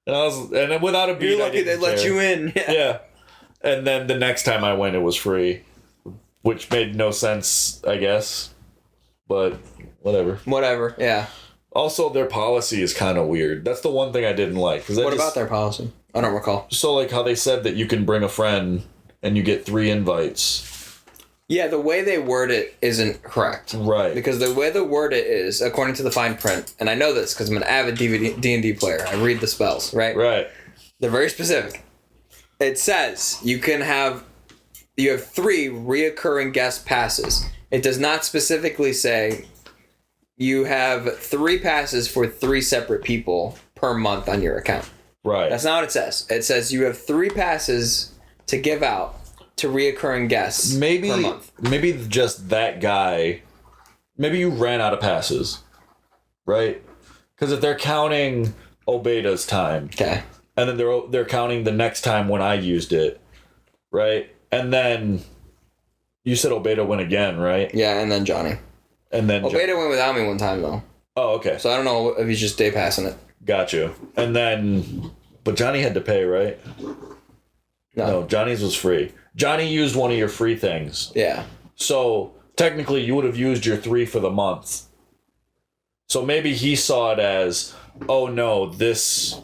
And without a beat, you're lucky they let you in. Yeah. And then the next time I went, it was free. Which made no sense, I guess. But whatever. Whatever, yeah. Also, their policy is kind of weird. That's the one thing I didn't like. What about their policy? I don't recall. So, like, how they said that you can bring a friend and you get 3 invites. Yeah, the way they word it isn't correct. Right. Because the way they word it is, according to the fine print, and I know this because I'm an avid D&D player. I read the spells, right? Right. They're very specific. It says you have 3 reoccurring guest passes. It does not specifically say you have 3 passes for 3 separate people per month on your account. Right. That's not what it says. It says you have 3 passes to give out to reoccurring guests per month. Maybe just that guy. Maybe you ran out of passes, right? Because if they're counting Obeda's time, okay, and then they're counting the next time when I used it, right? And then you said Obeda went again, right? Yeah, and then Johnny. And then Obeda went without me one time though. Oh, okay. So I don't know if he's just day passing it. Got you. And then, but Johnny had to pay, right? No, Johnny's was free. Johnny used one of your free things. Yeah. So technically you would have used your 3 for the month. So maybe he saw it as, oh no, this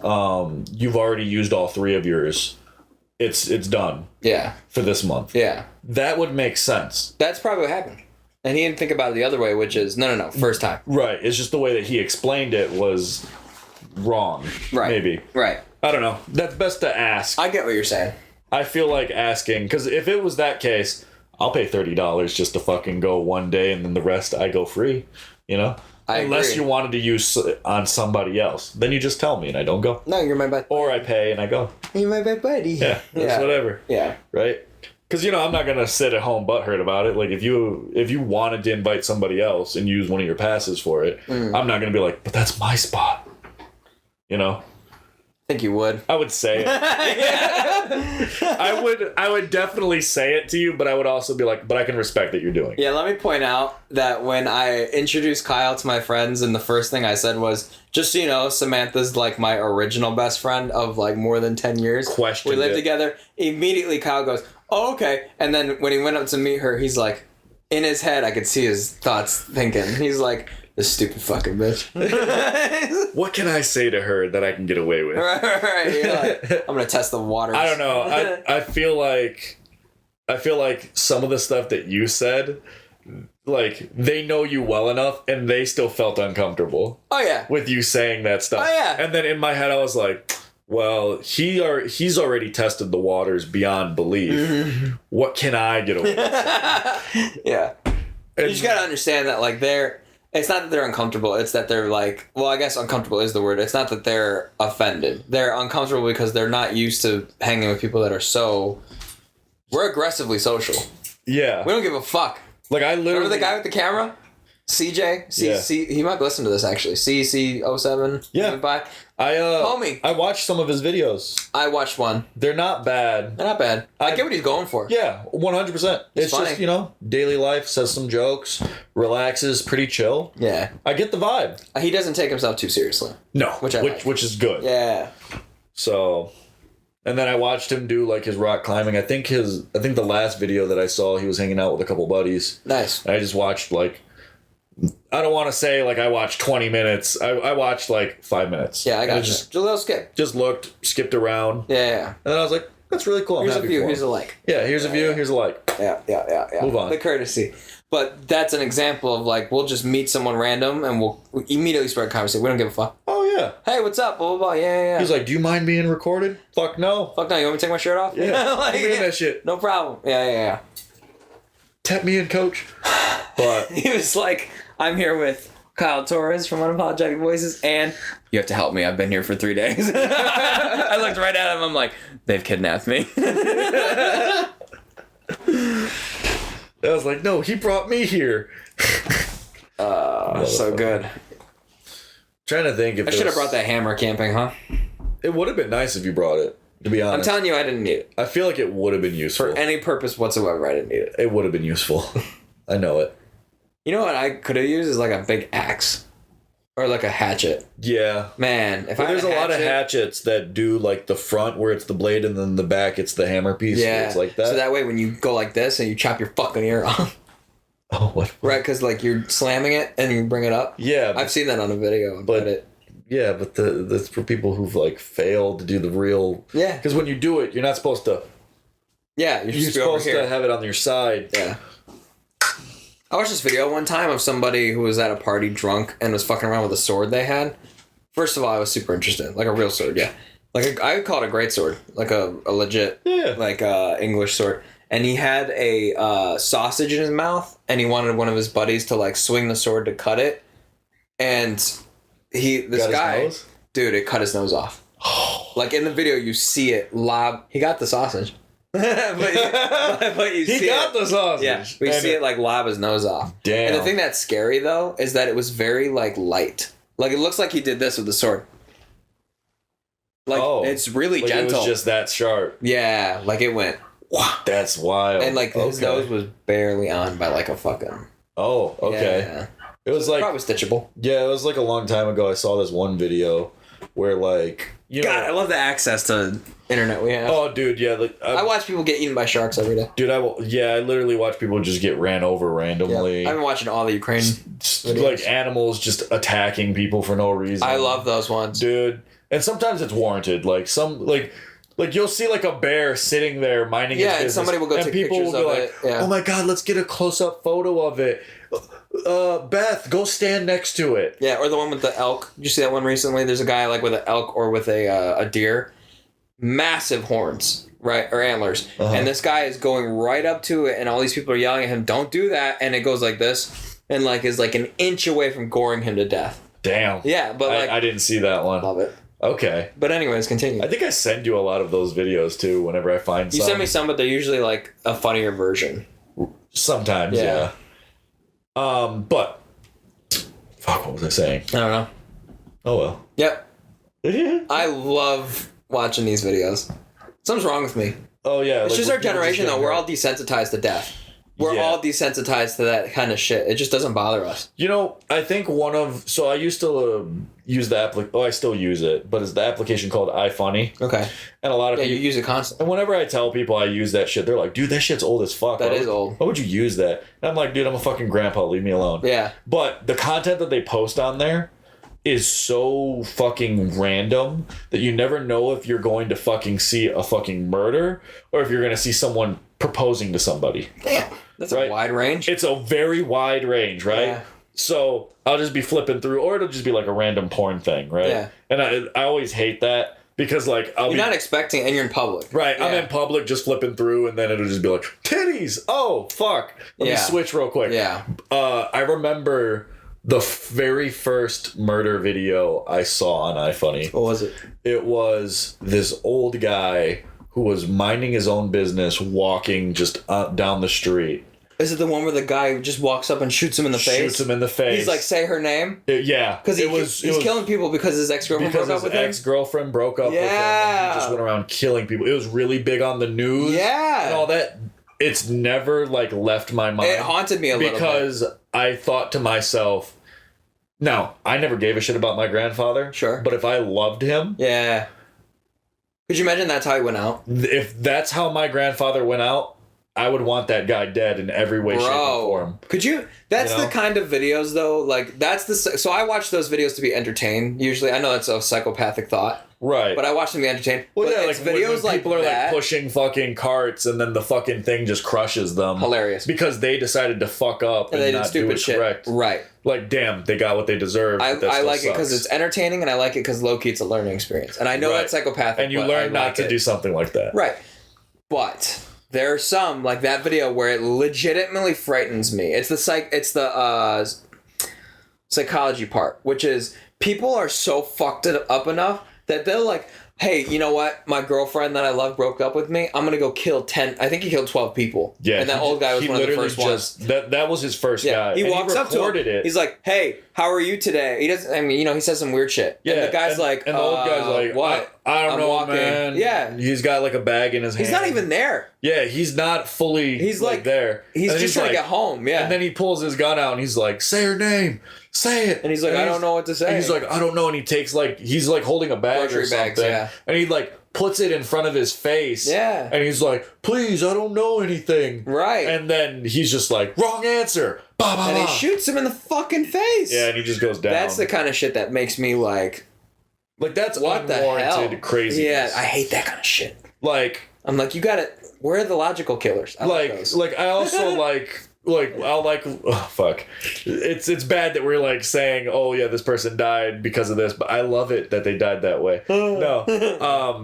you've already used all 3 of yours. It's done. Yeah. For this month. Yeah. That would make sense. That's probably what happened. And he didn't think about it the other way, which is no, first time. Right. It's just the way that he explained it was wrong. Right. Maybe. Right. I don't know. That's best to ask. I get what you're saying. I feel like asking, because if it was that case, I'll pay $30 just to fucking go one day and then the rest I go free, you know? Unless you wanted to use on somebody else. Then you just tell me and I don't go. No, you're my best buddy. Or I pay and I go. You're my best buddy. Yeah, that's whatever. Yeah. Right? Because, I'm not going to sit at home butthurt about it. Like, if you wanted to invite somebody else and use one of your passes for it, I'm not going to be like, but that's my spot. I think you would. I would say it. I would definitely say it to you, but I would also be like, but I can respect that you're doing it. Yeah, let me point out that when I introduced Kyle to my friends, and the first thing I said was, just so you know, Samantha's like my original best friend of like more than 10 years. We lived together. Immediately Kyle goes, oh, okay. And then when he went up to meet her, he's like, in his head, I could see his thoughts thinking. He's like, this stupid fucking bitch. What can I say to her that I can get away with? Right. You're like, I'm gonna test the waters. I don't know. I feel like some of the stuff that you said, like, they know you well enough and they still felt uncomfortable. Oh yeah. With you saying that stuff. Oh yeah. And then in my head I was like, well, he's already tested the waters beyond belief. Mm-hmm. What can I get away with? Yeah. You just gotta understand that, like, it's not that they're uncomfortable, it's that they're like, well, I guess uncomfortable is the word. It's not that they're offended. They're uncomfortable because they're not used to hanging with people that are we're aggressively social. Yeah. We don't give a fuck. Like, I literally... Remember the guy with the camera? CJ? He might listen to this, actually. CC07? Yeah. Homie. I watched some of his videos. I watched one. They're not bad. They're not bad. I get what he's going for. Yeah, 100%. It's funny. Just, daily life, says some jokes, relaxes, pretty chill. Yeah. I get the vibe. He doesn't take himself too seriously. No. Which is good. Yeah. So... And then I watched him do, like, his rock climbing. I think the last video that I saw, he was hanging out with a couple buddies. Nice. And I just watched, like... I don't want to say, like, I watched 20 minutes. I watched, like, 5 minutes. Yeah, I got just a little skip. Just looked, skipped around. Yeah. And then I was like, that's really cool. Here's a view, here's a like. Yeah, here's a view, here's a like. Yeah. Move on. The courtesy. But that's an example of, like, we'll just meet someone random and we'll immediately start a conversation. We don't give a fuck. Oh, yeah. Hey, what's up? Blah, blah, blah. Yeah. He's like, do you mind being recorded? Fuck no. Fuck no. You want me to take my shirt off? Yeah. Like, I'm doing that shit. No problem. Yeah. Tap me in, coach. But he was like, I'm here with Kyle Torres from Unapologetic Voices, and you have to help me. I've been here for 3 days. I looked right at him. I'm like, they've kidnapped me. I was like, no, he brought me here. So good. Trying to think if I should have brought that hammer camping, huh? It would have been nice if you brought it, to be honest. I'm telling you, I didn't need it. I feel like it would have been useful. For any purpose whatsoever, I didn't need it. It would have been useful. I know it. You know what I could have used is like a big axe. Or like a hatchet. Yeah. Man, there's a lot of hatchets that do like the front where it's the blade and then the back it's the hammer piece. Yeah. It's like that. So that way when you go like this and you chop your fucking ear off. Oh, what? Right, because like you're slamming it and you bring it up. Yeah. I've seen that on a video. But yeah, but that's for people who've like failed to do the real. Yeah. Because when you do it, you're not supposed to. Yeah, you're supposed to have it on your side. Yeah. I watched this video one time of somebody who was at a party drunk and was fucking around with a sword they had. First of all, I was super interested. Like a real sword, yeah. Like I would call it a great sword. Like a legit, like English sword. And he had a sausage in his mouth and he wanted one of his buddies to like swing the sword to cut it. And this guy, dude, it cut his nose off. Like in the video, you see it lob. He got the sausage. but you see he got the sausage. Yeah, we see it like lob his nose off. Damn. And the thing that's scary though is that it was very like light. Like it looks like he did this with the sword. Like it's really gentle. It was just that sharp. Yeah, like it went. Wow. That's wild. And like his nose was barely on by like a fucking. Oh, okay. Yeah. It was like probably stitchable. Yeah, it was like a long time ago. I saw this one video where like God, I love the access to internet we have. Oh, dude, yeah. Like, I watch people get eaten by sharks every day. Dude, I literally watch people just get ran over randomly. Yeah. I've been watching all the Ukraine videos. Like animals just attacking people for no reason. I love those ones, dude. And sometimes it's warranted. Like like you'll see like a bear sitting there minding its business. And somebody will go take pictures of it. Yeah. Oh my God, let's get a close up photo of it. Beth, go stand next to it. Yeah, or the one with the elk. Did you see that one recently? There's a guy like with an elk or with a deer, massive horns, right, or antlers, and this guy is going right up to it, and all these people are yelling at him, "Don't do that!" And it goes like this, and like is like an inch away from goring him to death. Damn. Yeah, but like I didn't see that one. Love it. Okay. But anyways, continue. I think I send you a lot of those videos too. Whenever I find some. You send me some, but they're usually like a funnier version. Sometimes, yeah. But fuck, what was I saying? I don't know. Oh well. Yep. I love watching these videos. Something's wrong with me. Oh yeah. It's just our generation though. We're all desensitized to death. We're all desensitized to that kind of shit. It just doesn't bother us. You know, I think I used to use the application. Oh, I still use it, but it's the application called iFunny. Okay. And a lot of people, you use it constantly. And whenever I tell people I use that shit, they're like, "Dude, that shit's old as fuck." That is old. Why would you use that? And I'm like, "Dude, I'm a fucking grandpa. Leave me alone." Yeah. But the content that they post on there is so fucking random that you never know if you're going to fucking see a fucking murder or if you're going to see someone proposing to somebody. Damn. That's a wide range. It's a very wide range, right? Yeah. So I'll just be flipping through, or it'll just be like a random porn thing, right? Yeah. And I always hate that because like you're not expecting, and you're in public, right? Yeah. I'm in public, just flipping through, and then it'll just be like titties. Oh fuck! Let me switch real quick. Yeah. I remember the very first murder video I saw on iFunny. What was it? It was this old guy who was minding his own business, walking just down the street. Is it the one where the guy just walks up and shoots him in the face? Shoots him in the face. He's like, say her name? Yeah. Because he's killing people because his ex-girlfriend broke up with him? Ex-girlfriend broke up with him. And he just went around killing people. It was really big on the news. Yeah. And all that. It's never like left my mind. It haunted me a little bit. Because I thought to myself, now, I never gave a shit about my grandfather. Sure. But if I loved him... Yeah. Could you imagine that's how he went out? If that's how my grandfather went out, I would want that guy dead in every way, shape, and form. Could you? That's the kind of videos, though. Like that's the. So I watch those videos to be entertained. Usually, I know that's a psychopathic thought, right? But I watch them to be entertained. Well, but yeah, like videos like people are that, like pushing fucking carts, and then the fucking thing just crushes them. Hilarious, because they decided to fuck up and they not did stupid do it shit. Correct. Right? Like, damn, they got what they deserved. I like it because it's entertaining, and I like it because low-key it's a learning experience. And I know that's psychopathic, and you learn not to do something like that, right? But there are some like that video where it legitimately frightens me. It's the psychology part, which is people are so fucked up enough that they'll like, hey, you know what? My girlfriend that I love broke up with me. I'm gonna go kill 10. I think he killed 12 people. Yeah, and that old guy was one of the first ones. That was his first guy. He walks up to him. He's like, "Hey, how are you today?" He doesn't. I mean, he says some weird shit. Yeah, and the guy's like, and the old guy's like, "What? I don't know, walking. man." Yeah, he's got like a bag in his hand. He's not even there. Yeah, he's not fully. He's like there. He's just trying to get home. Yeah, and then he pulls his gun out and he's like, "Say her name." Say it. And he's like, I don't know what to say. And he's like, I don't know. And he takes he's holding a bag or something. Bags, and he puts it in front of his face. Yeah. And he's like, please, I don't know anything. Right. And then he's just like, wrong answer. Bah, bah, and he shoots him in the fucking face. Yeah, and he just goes down. That's the kind of shit that makes me like that's what unwarranted crazy. Yeah, I hate that kind of shit. I'm like, you gotta, where are the logical killers? I I also fuck. It's bad that we're saying, oh yeah, this person died because of this, but I love it that they died that way. No.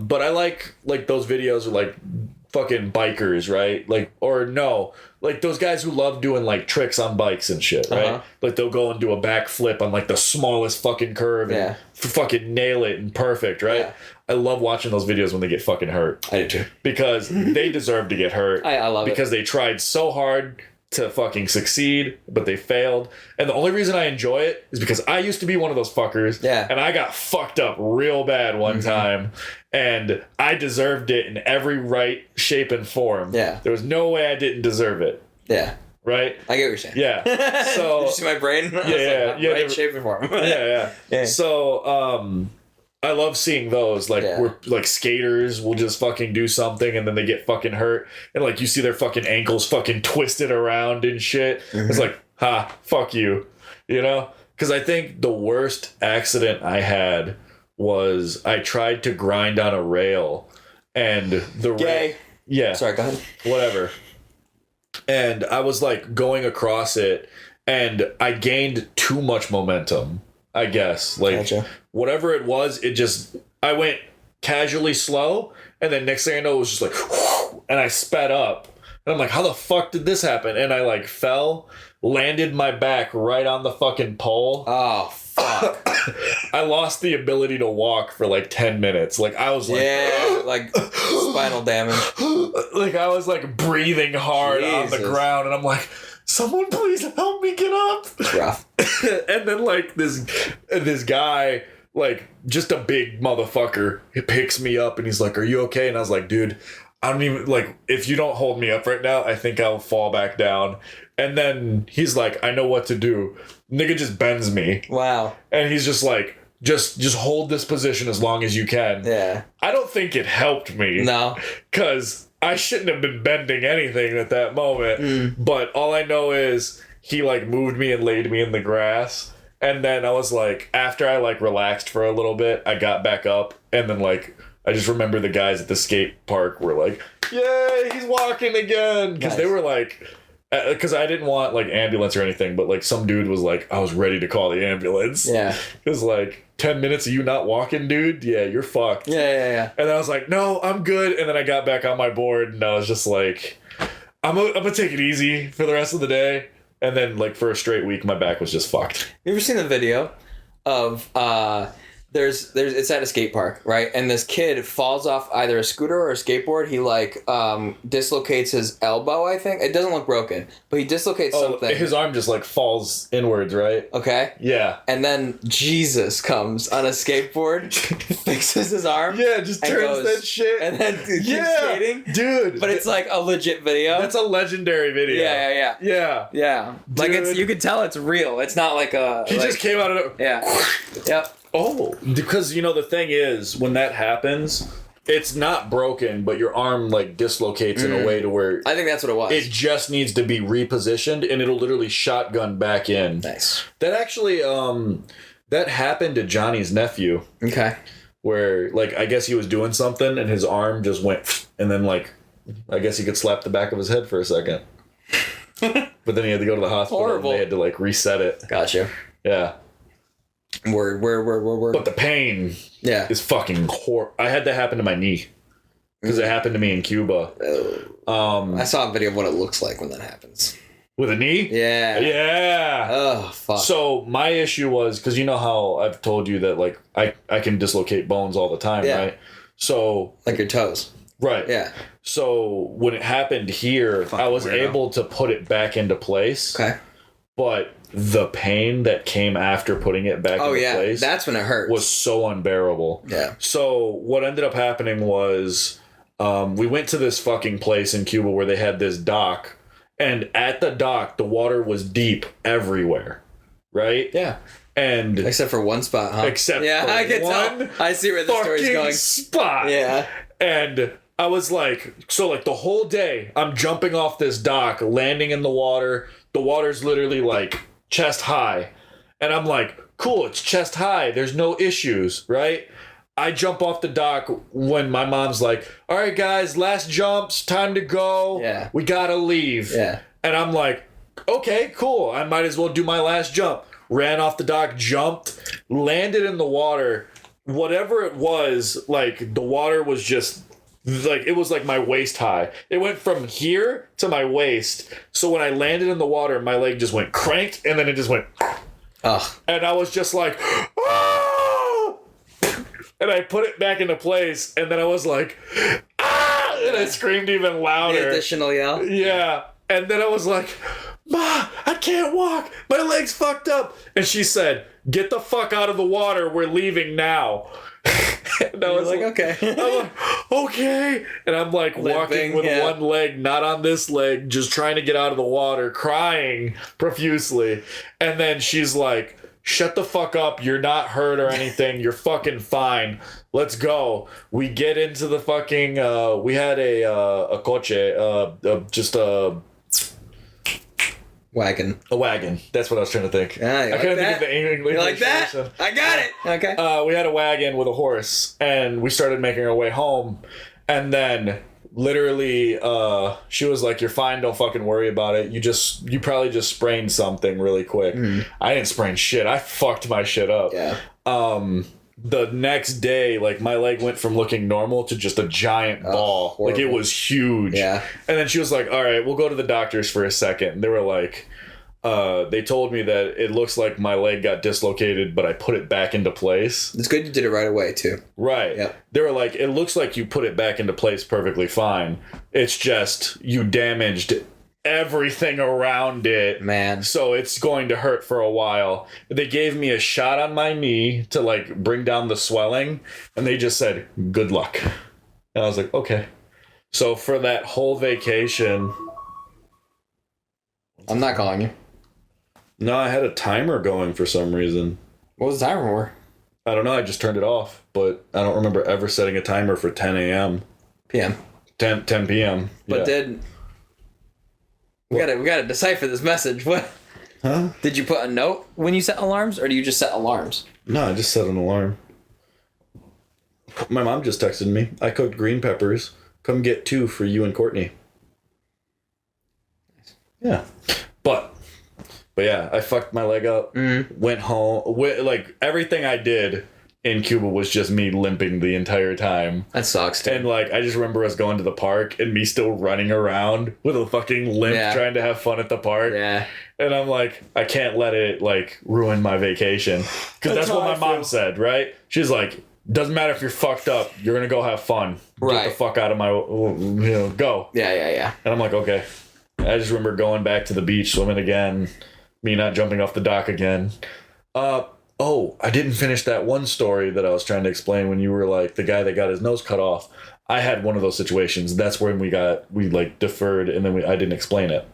But I like those videos are fucking bikers, right? Those guys who love doing tricks on bikes and shit, right? Uh-huh. They'll go and do a backflip on the smallest fucking curve and fucking nail it and perfect, right? Yeah. I love watching those videos when they get fucking hurt. I do too. Because they deserve to get hurt. I love it. Because they tried so hard to fucking succeed, but they failed. And the only reason I enjoy it is because I used to be one of those fuckers. Yeah. And I got fucked up real bad one time. And I deserved it in every right shape and form. Yeah. There was no way I didn't deserve it. Yeah. Right? I get what you're saying. Yeah. So did you see my brain? Yeah. Right shape and form. Yeah. So I love seeing those, like, Yeah. where, like, skaters will just fucking do something and then they get fucking hurt. And, like, you see their fucking ankles fucking twisted around and shit. Mm-hmm. It's like, ha, fuck you. You know? Because I think the worst accident I had was I tried to grind on a rail and the Gay. yeah. Sorry, go ahead. Whatever. And I was, like, going across it and I gained too much momentum, I guess. Like, Gotcha. whatever it was, I went casually slow, and then next thing I know, it was just like, whoosh, and I sped up. And I'm like, how the fuck did this happen? And I, like, fell, landed my back right on the fucking pole. Oh, fuck. I lost the ability to walk for, like, 10 minutes. Like, I was like... Yeah, like, spinal damage. Like, I was, like, breathing hard on the ground, and I'm like... Someone please help me get up. It's rough. And then, like, this guy, like, just a big motherfucker, he picks me up and he's like, are you okay? And I was like, dude, I don't even, like, if you don't hold me up right now, I think I'll fall back down. And then he's like, I know what to do. Nigga just bends me. Wow. And he's just like, just hold this position as long as you can. Yeah. I don't think it helped me. No. Because I shouldn't have been bending anything at that moment. But all I know is he, like, moved me and laid me in the grass. And then I was like, after I, like, relaxed for a little bit, I got back up. And then, like, I just remember the guys at the skate park were like, yay, he's walking again. Because they were like... Because I didn't want, like, ambulance or anything, but, like, some dude was like, I was ready to call the ambulance. Yeah. It was like, 10 minutes of you not walking, dude? Yeah, you're fucked. Yeah. And then I was like, no, I'm good. And then I got back on my board, and I was just like, I'm gonna take it easy for the rest of the day. And then, like, for a straight week, my back was just fucked. You ever seen the video of, it's at a skate park, right? And this kid falls off either a scooter or a skateboard. He, like, dislocates his elbow, I think. It doesn't look broken, but he dislocates something. His arm just, like, falls inwards, right? Okay. Yeah. And then Jesus comes on a skateboard, fixes his arm. Yeah, just turns that shit. And then keeps skating. Dude. But it's, like, a legit video. That's a legendary video. Yeah. Like, you can tell it's real. It's not like a... He just came out of it. Yeah. Yep. Oh, because, you know, the thing is, when that happens, it's not broken, but your arm, like, dislocates in a way to where... I think that's what it was. It just needs to be repositioned, and it'll literally shotgun back in. Nice. That actually, that happened to Johnny's nephew. Okay. Where, like, I guess he was doing something, and his arm just went, and then, like, I guess he could slap the back of his head for a second. But then he had to go to the hospital, Horrible. and they had to, like, reset it. Gotcha. Yeah. Word. But the pain is fucking horrible. I had that happen to my knee. Because it happened to me in Cuba. I saw a video of what it looks like when that happens. With a knee? Yeah. Yeah. Oh, fuck. So my issue was, because you know how I've told you that, like, I can dislocate bones all the time, right? So... Like your toes. Right. Yeah. So when it happened here, I was able to put it back into place. Okay. But the pain that came after putting it back into place... that's when it hurts. ...was so unbearable. Yeah. So what ended up happening was... we went to this fucking place in Cuba where they had this dock. And at the dock, the water was deep everywhere. Right? Yeah. And... Except for one spot, huh? Except for I can tell. I see where the story's going. Spot. Yeah. And... I was like, so like the whole day, I'm jumping off this dock, landing in the water. The water's literally like chest high. And I'm like, cool, it's chest high. There's no issues, right? I jump off the dock when my mom's like, all right, guys, last jumps, time to go. Yeah. We gotta leave. Yeah. And I'm like, okay, cool. I might as well do my last jump. Ran off the dock, jumped, landed in the water. Whatever it was, like the water was just... Like, it was like my waist high. It went from here to my waist. So when I landed in the water, my leg just went cranked, and then it just went... Ugh. And I was just like... Ah! And I put it back into place, and then I was like... Ah! And I screamed even louder. The additional yell? Yeah. And then I was like... Ma, I can't walk. My leg's fucked up. And she said, get the fuck out of the water. We're leaving now. And I was like, okay. I'm like, okay. And I'm like walking with one leg, not on this leg, just trying to get out of the water, crying profusely. And then she's like, shut the fuck up. You're not hurt or anything. You're fucking fine. Let's go. We get into the fucking, we had a coche, just a wagon. A wagon. That's what I was trying to think. Yeah, I couldn't think of the English. You like that? I got it. Okay. We had a wagon with a horse, and we started making our way home, and then literally, she was like, "You're fine. Don't fucking worry about it. You probably just sprained something really quick." I didn't sprain shit. I fucked my shit up. Yeah. The next day, like, my leg went from looking normal to just a giant ball. Horrible. Like, it was huge. Yeah. And then she was like, all right, we'll go to the doctors for a second. And they were like, they told me that it looks like my leg got dislocated, but I put it back into place. It's good you did it right away, too. Right. Yep. They were like, it looks like you put it back into place perfectly fine. It's just you damaged everything around it, man, so it's going to hurt for a while. They gave me a shot on my knee to like bring down the swelling, and they just said good luck, and I was like, okay. So for that whole vacation, I'm not calling you. No, I had a timer going for some reason. What was the timer for? I don't know, I just turned it off, but I don't remember ever setting a timer for 10 a.m. PM 10 p.m. But yeah. We gotta decipher this message. What? Huh? Did you put a note when you set alarms, or do you just set alarms? No, I just set an alarm. My mom just texted me. I cooked green peppers. Come get 2 for you and Courtney. Yeah. But yeah, I fucked my leg up. Went home. Like, everything I did in Cuba was just me limping the entire time. That sucks, dude. And, like, I just remember us going to the park and me still running around with a fucking limp trying to have fun at the park. Yeah. And I'm like, I can't let it, like, ruin my vacation. Because that's what my mom said, right? She's like, doesn't matter if you're fucked up. You're going to go have fun. Right. Get the fuck out of my, go. Yeah. And I'm like, okay. I just remember going back to the beach, swimming again. Me not jumping off the dock again. Oh, I didn't finish that one story that I was trying to explain when you were like the guy that got his nose cut off. I had one of those situations. That's when we like deferred, and then I didn't explain it.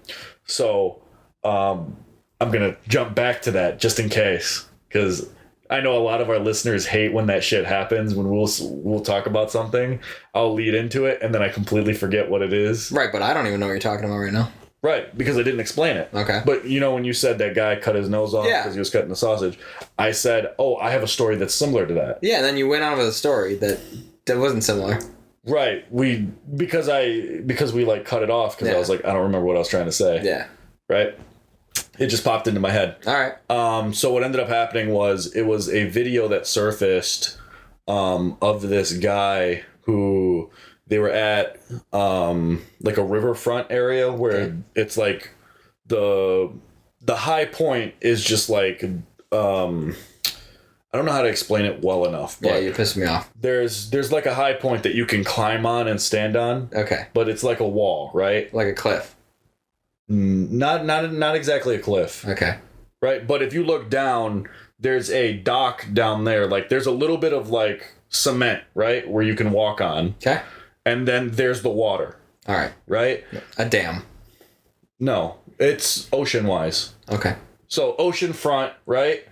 So I'm gonna jump back to that just in case, because I know a lot of our listeners hate when that shit happens. When we'll talk about something, I'll lead into it, and then I completely forget what it is. Right, but I don't even know what you're talking about right now. Right, because I didn't explain it. Okay. But you know when you said that guy cut his nose off because he was cutting the sausage, I said, oh, I have a story that's similar to that. Yeah, and then you went on with a story that wasn't similar. Right. Because we like cut it off because I was like, I don't remember what I was trying to say. Yeah. Right? It just popped into my head. All right. So what ended up happening was it was a video that surfaced of this guy who... They were at like a riverfront area where it's like the high point is just like I don't know how to explain it well enough. But yeah, you pissed me off. There's like a high point that you can climb on and stand on. Okay. But it's like a wall, right? Like a cliff. Not exactly a cliff. Okay. Right, but if you look down, there's a dock down there. Like there's a little bit of like cement, right, where you can walk on. Okay. And then there's the water. All right. Right? A dam. No, it's ocean-wise. Okay. So ocean front, right?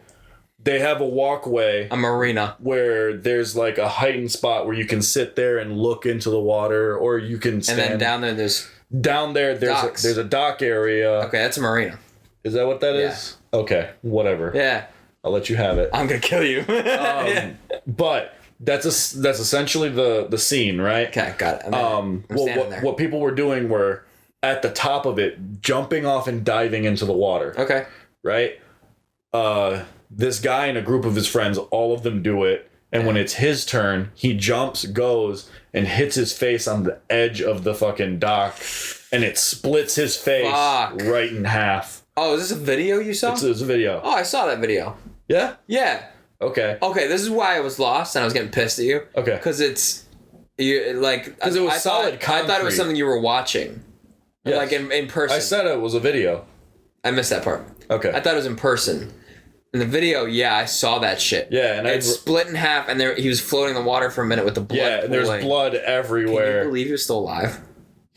They have a walkway. A marina. Where there's like a heightened spot where you can sit there and look into the water, or you can stand. And then down there there's... Down there, there's a dock area. Okay, that's a marina. Is that what that is? Okay, whatever. Yeah. I'll let you have it. I'm going to kill you. But... That's essentially the scene, right? Okay, got it. What people were doing were at the top of it, jumping off and diving into the water. Okay. Right? This guy and a group of his friends, all of them do it. And when it's his turn, he jumps, goes, and hits his face on the edge of the fucking dock. And it splits his face right in half. Oh, is this a video you saw? It's a video. Oh, I saw that video. Yeah? Yeah. Okay. Okay, this is why I was lost and I was getting pissed at you. Okay. Because it's... Because it was solid concrete. I thought it was something you were watching. Yes. Like in person. I said it was a video. I missed that part. Okay. I thought it was in person. In the video, yeah, I saw that shit. Yeah, and it split in half, and he was floating in the water for a minute with the blood. Yeah, and there's blood everywhere. Can you believe he was still alive?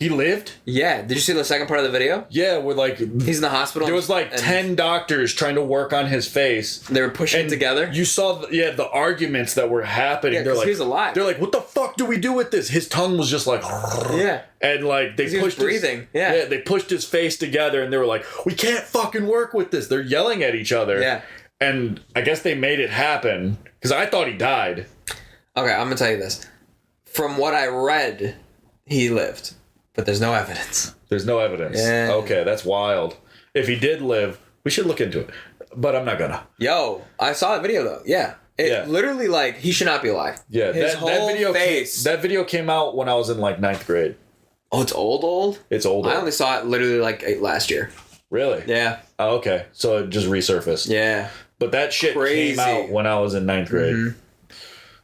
He lived? Yeah. Did you see the second part of the video? Yeah, we're like... He's in the hospital. There was like 10 doctors trying to work on his face. They were pushing together. You saw, the arguments that were happening. Yeah, because he's alive. They're like, what the fuck do we do with this? His tongue was just like... Yeah. And like, they pushed breathing. Yeah, they pushed his face together and they were like, we can't fucking work with this. They're yelling at each other. Yeah. And I guess they made it happen. Because I thought he died. Okay, I'm going to tell you this. From what I read, he lived. But there's no evidence. There's no evidence. Yeah. Okay, that's wild. If he did live, we should look into it. But I'm not gonna. Yo, I saw that video though. Yeah. Literally, like, he should not be alive. Yeah, His whole face. That video came out when I was in like 9th grade. Oh, it's old? It's old. I only saw it literally like last year. Really? Yeah. Oh, okay. So it just resurfaced. Yeah. But that shit came out when I was in 9th grade. Mm-hmm.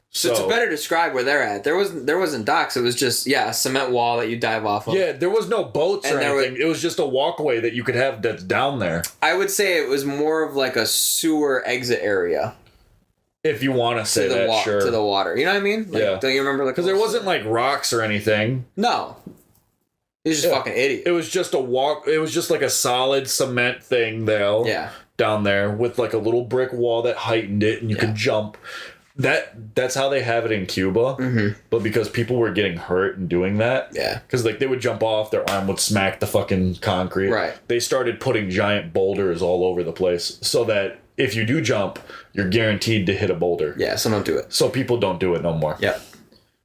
So to better describe where they're at, there wasn't docks. It was just a cement wall that you dive off of. Yeah, there was no boats or anything. It was just a walkway that you could have that's down there. I would say it was more of like a sewer exit area. If you want to say that, sure. To the water, you know what I mean? Like, yeah. Don't you remember? Because there wasn't like rocks or anything. No. He was just fucking idiot. It was just a walk. It was just like a solid cement thing though. Yeah. Down there with like a little brick wall that heightened it, and you could jump. That's how they have it in Cuba, but because people were getting hurt and doing that, because like they would jump off, their arm would smack the fucking concrete. Right. They started putting giant boulders all over the place so that if you do jump, you're guaranteed to hit a boulder. Yeah, so don't do it. So people don't do it no more. Yeah.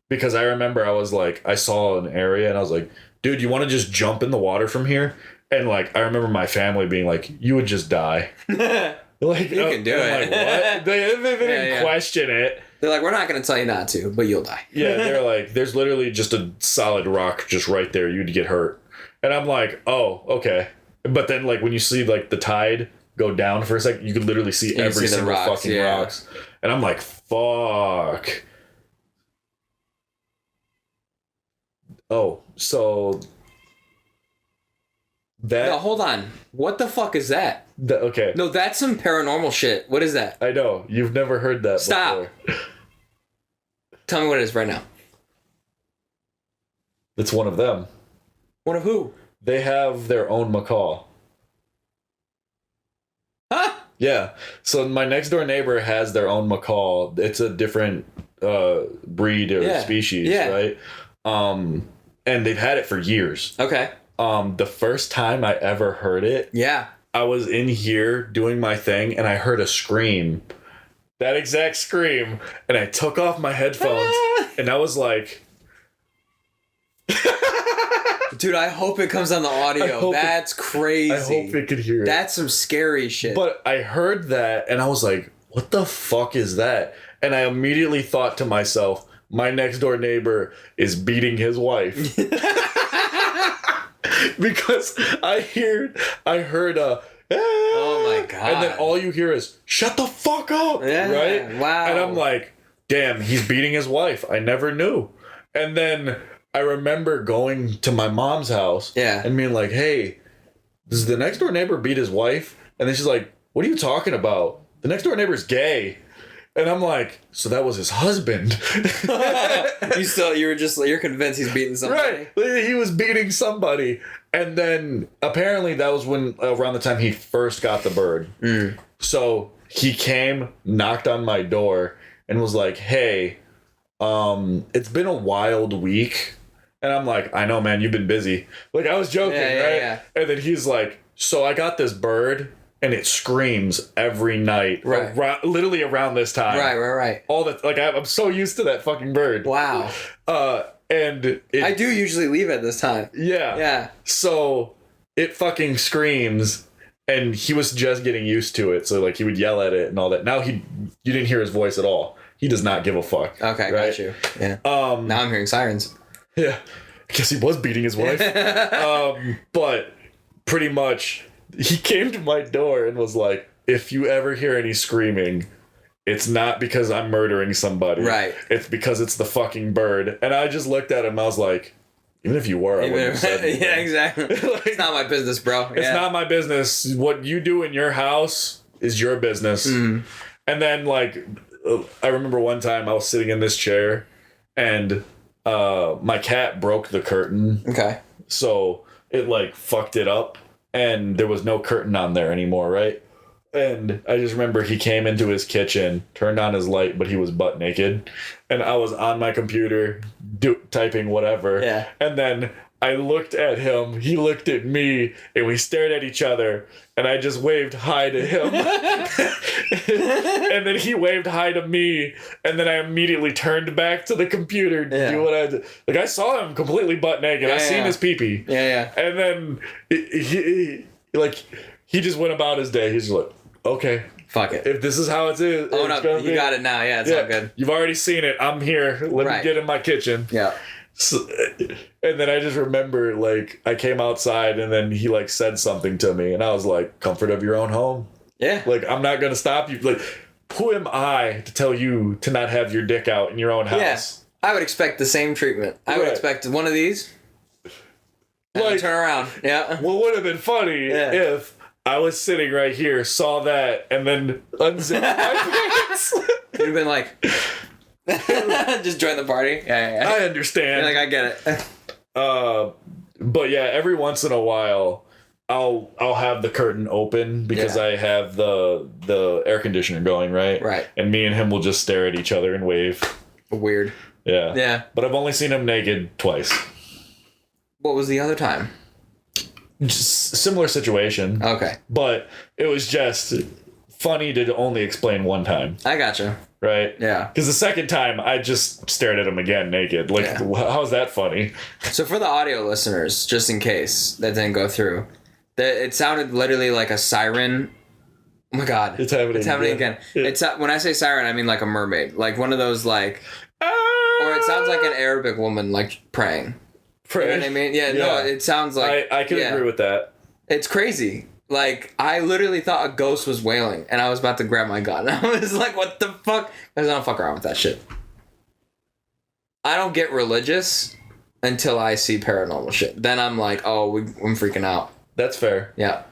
Because I remember I saw an area and I was like, dude, you want to just jump in the water from here? And like, I remember my family being like, you would just die. Like, you can do it. Like, what? They didn't question it. They're like, we're not going to tell you not to, but you'll die. Yeah, they're like, there's literally just a solid rock just right there. You'd get hurt. And I'm like, oh, okay. But then, like, when you see, like, the tide go down for a second, you could literally see every single fucking rocks. And I'm like, fuck. Oh, so... No, hold on. What the fuck is that? Okay. No, that's some paranormal shit. What is that? I know. You've never heard that before. Tell me what it is right now. It's one of them. One of who? They have their own macaw. Huh? Yeah. So my next door neighbor has their own macaw. It's a different breed or species, right? And they've had it for years. Okay. The first time I ever heard it, I was in here doing my thing and I heard a scream. That exact scream. And I took off my headphones and I was like... Dude, I hope it comes on the audio. That's crazy. I hope it could hear it. That's some scary shit. But I heard that and I was like, what the fuck is that? And I immediately thought to myself, my next door neighbor is beating his wife. Because I heard oh my god. And then all you hear is shut the fuck up. Right? Wow. And I'm like, damn, he's beating his wife. I never knew. And then I remember going to my mom's house and being like, hey, does the next door neighbor beat his wife? And then she's like, what are you talking about? The next door neighbor's gay. And I'm like, so that was his husband. You're convinced he's beating somebody. Right. He was beating somebody. And then apparently that was around the time he first got the bird. Mm. So he came, knocked on my door and was like, hey, it's been a wild week. And I'm like, I know, man, you've been busy. Like I was joking, right? Yeah. And then he's like, so I got this bird. And it screams every night, literally around this time. Right. All that, like I'm so used to that fucking bird. Wow. And I do usually leave at this time. Yeah. So it fucking screams, and he was just getting used to it. So like he would yell at it and all that. Now you didn't hear his voice at all. He does not give a fuck. Okay, right? Got you. Yeah. Now I'm hearing sirens. Yeah. I guess he was beating his wife. But pretty much. He came to my door and was like, if you ever hear any screaming, it's not because I'm murdering somebody. Right. It's because it's the fucking bird. And I just looked at him. I was like, even if you were, I wouldn't have said anything. Yeah, exactly. Like, it's not my business, bro. It's not my business. What you do in your house is your business. Mm. And then, like, I remember one time I was sitting in this chair and my cat broke the curtain. Okay. So it like fucked it up, and there was no curtain on there anymore, right? And I just remember he came into his kitchen, turned on his light, but he was butt naked. And I was on my computer typing whatever. Yeah. And then I looked at him, he looked at me, and we stared at each other. And I just waved hi to him. And then he waved hi to me. And then I immediately turned back to the computer to do what I did. Like, I saw him completely butt naked. I seen his pee-pee. Yeah. And then he just went about his day. He's like, okay, fuck it. If this is how it is, oh no, you got it now. Yeah, it's all good. You've already seen it. I'm here. Let me get in my kitchen. Yeah. So, and then I just remember, like, I came outside and then he, like, said something to me. And I was like, comfort of your own home. Yeah. Like, I'm not going to stop you. Like, who am I to tell you to not have your dick out in your own house? Yeah. I would expect the same treatment. I would expect one of these. Like, turn around. Yeah. What would have been funny if I was sitting right here, saw that, and then unzipped my pants. You'd have been like, just join the party. Yeah. I understand. You're like, I get it. But yeah, every once in a while, I'll have the curtain open because I have the air conditioner going, right? Right. And me and him will just stare at each other and wave. Weird. Yeah. Yeah. But I've only seen him naked twice. What was the other time? Just similar situation. Okay. But it was just funny to only explain one time. I gotcha. Right? Yeah. Because the second time, I just stared at him again naked. Like, how's that funny? So for the audio listeners, just in case that didn't go through, it sounded literally like a siren. Oh my God. It's happening again. Yeah. It's when I say siren, I mean like a mermaid. Like one of those like... Or it sounds like an Arabic woman like praying. You know what I mean? Yeah, no, it sounds like... I can agree with that. It's crazy. Like, I literally thought a ghost was wailing, and I was about to grab my gun. I was like, what the fuck? I don't fuck around with that shit. I don't get religious until I see paranormal shit. Then I'm like, oh, I'm freaking out. That's fair. Yeah.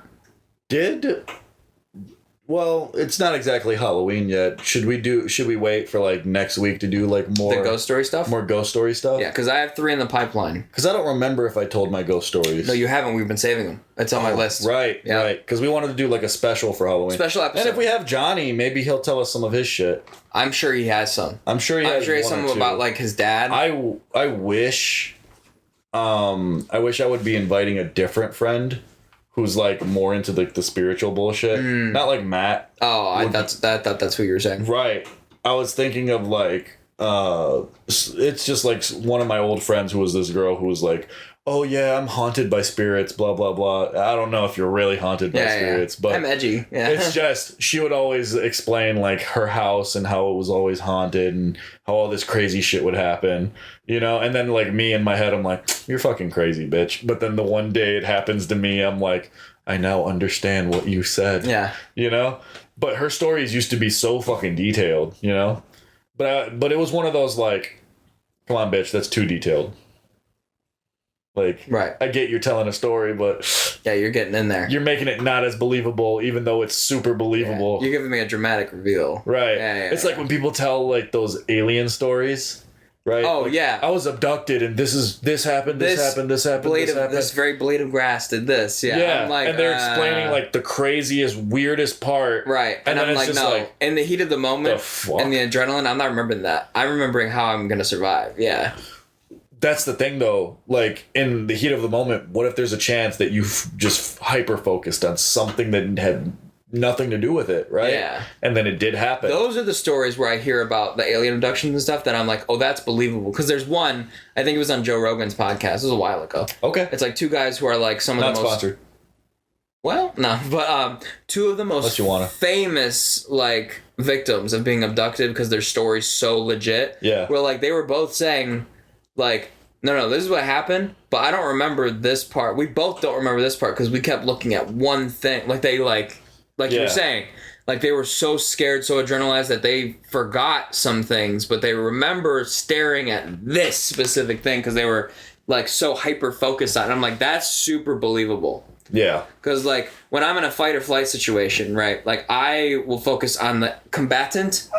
Well, it's not exactly Halloween yet. Should we wait for like next week to do like more the ghost story stuff? More ghost story stuff? Yeah, because I have 3 in the pipeline. Because I don't remember if I told my ghost stories. No, you haven't. We've been saving them. It's on my list. Right, right. Because we wanted to do like a special for Halloween. Special episode. And if we have Johnny, maybe he'll tell us some of his shit. I'm sure he has some. I'm sure he has some about like his dad. I wish I would be inviting a different friend who's like more into the spiritual bullshit. Not like Matt. Oh, I thought that's what you were saying. Right. I was thinking of like it's just like one of my old friends who was this girl who was like, oh yeah, I'm haunted by spirits, blah blah blah. I don't know if you're really haunted by spirits, but I'm edgy. Yeah. It's just she would always explain like her house and how it was always haunted and how all this crazy shit would happen, you know. And then like me in my head, I'm like, you're fucking crazy, bitch. But then the one day it happens to me, I'm like, I now understand what you said. Yeah. You know. But her stories used to be so fucking detailed, you know. But it was one of those like, come on, bitch, that's too detailed. Like, right. I get you're telling a story, but yeah, you're getting in there. You're making it not as believable, even though it's super believable. Yeah. You're giving me a dramatic reveal. Right. Yeah, it's like when people tell like those alien stories, right? Oh like, yeah. I was abducted and this happened. This very blade of grass did this. Yeah. Yeah. I'm like, and they're explaining like the craziest, weirdest part. Right. And I'm like, no. Like, in the heat of the moment and the adrenaline, I'm not remembering that. I'm remembering how I'm gonna survive. Yeah. That's the thing, though. Like, in the heat of the moment, what if there's a chance that you've just hyper-focused on something that had nothing to do with it, right? Yeah. And then it did happen. Those are the stories where I hear about the alien abductions and stuff that I'm like, oh, that's believable. Because there's one, I think it was on Joe Rogan's podcast. It was a while ago. Okay. It's like 2 guys who are like some of the most... Not sponsored. Well, no. But 2 of the most famous, like, victims of being abducted because their story's so legit. Yeah. Where, like, they were both saying... Like, no, this is what happened, but I don't remember this part. We both don't remember this part because we kept looking at one thing. Like, they, like you were saying, like, they were so scared, so adrenalized that they forgot some things, but they remember staring at this specific thing because they were, like, so hyper-focused on it. I'm like, that's super believable. Yeah. Because, like, when I'm in a fight or flight situation, right, like, I will focus on the combatant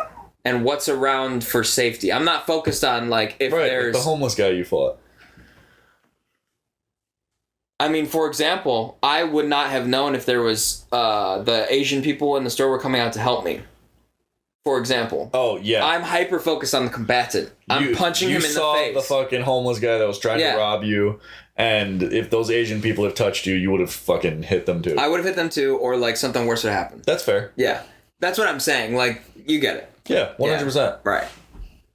and what's around for safety. I'm not focused on, like, if there's... Like the homeless guy you fought. I mean, for example, I would not have known if there was the Asian people in the store were coming out to help me. For example. Oh, yeah. I'm hyper focused on the combatant. I'm punching him in the face. You saw the fucking homeless guy that was trying to rob you, and if those Asian people had touched you, you would have fucking hit them too. I would have hit them too, or like something worse would happen. That's fair. Yeah. That's what I'm saying. Like, you get it. Yeah, 100%. Yeah, right.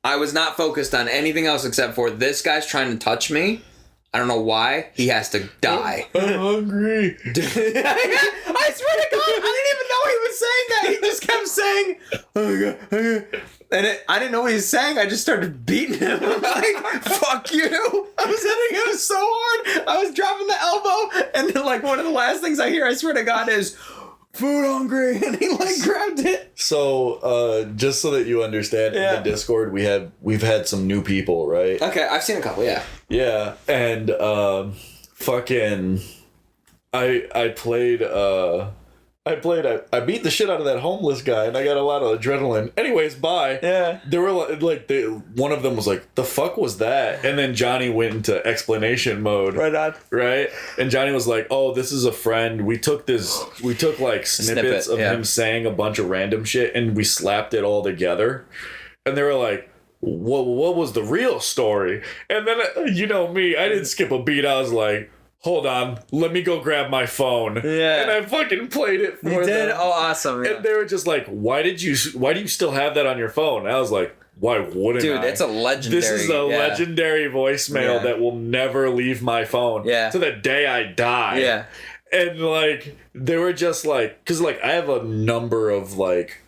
I was not focused on anything else except for this guy's trying to touch me. I don't know why. He has to die. I'm hungry. I swear to God, I didn't even know he was saying that. He just kept saying, oh my God. And I didn't know what he was saying. I just started beating him. I'm like, fuck you. I was hitting him so hard. I was dropping the elbow. And then, like, one of the last things I hear, I swear to God, is, food hungry. And he, like, grabbed it. So, just so that you understand, in the Discord, we've had some new people, right? Okay, I've seen a couple, yeah. Yeah, and fucking I beat the shit out of that homeless guy, and I got a lot of adrenaline. Anyways, bye. Yeah. They were like, one of them was like, "The fuck was that?" And then Johnny went into explanation mode. Right on. Right, and Johnny was like, "Oh, this is a friend. We took like snippets of him saying a bunch of random shit, and we slapped it all together." And they were like, what was the real story? And then, you know me, I didn't skip a beat. I was like, hold on, let me go grab my phone. Yeah. And I fucking played it for them. You did? Oh, awesome. Yeah. And they were just like, why do you still have that on your phone? And I was like, why wouldn't I? Dude, it's a legendary. This is a legendary voicemail that will never leave my phone. Yeah. To the day I die. Yeah. And like, they were just like, because like, I have a number of like,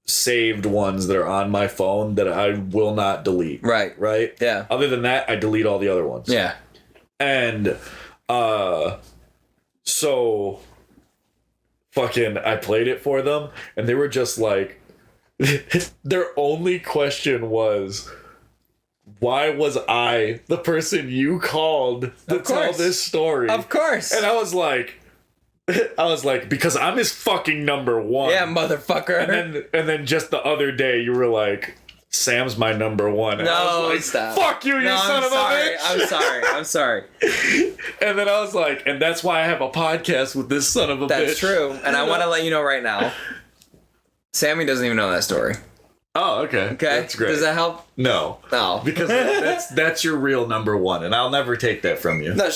saved ones that are on my phone that I will not delete. Right. Right? Yeah. Other than that, I delete all the other ones. Yeah. And so fucking I played it for them, and they were just like, their only question was, why was I the person you called to tell this story? Of course. And I was like, because I'm his fucking number one. Yeah, motherfucker. And then just the other day you were like, Sam's my number one. And I was like, stop. Fuck you, son of a bitch. I'm sorry. And then I was like, and that's why I have a podcast with this son of a bitch. That's true. And I want to let you know right now, Sammy doesn't even know that story. Oh, okay. Okay. That's great. Does that help? No. No. Because that's your real number one, and I'll never take that from you. No,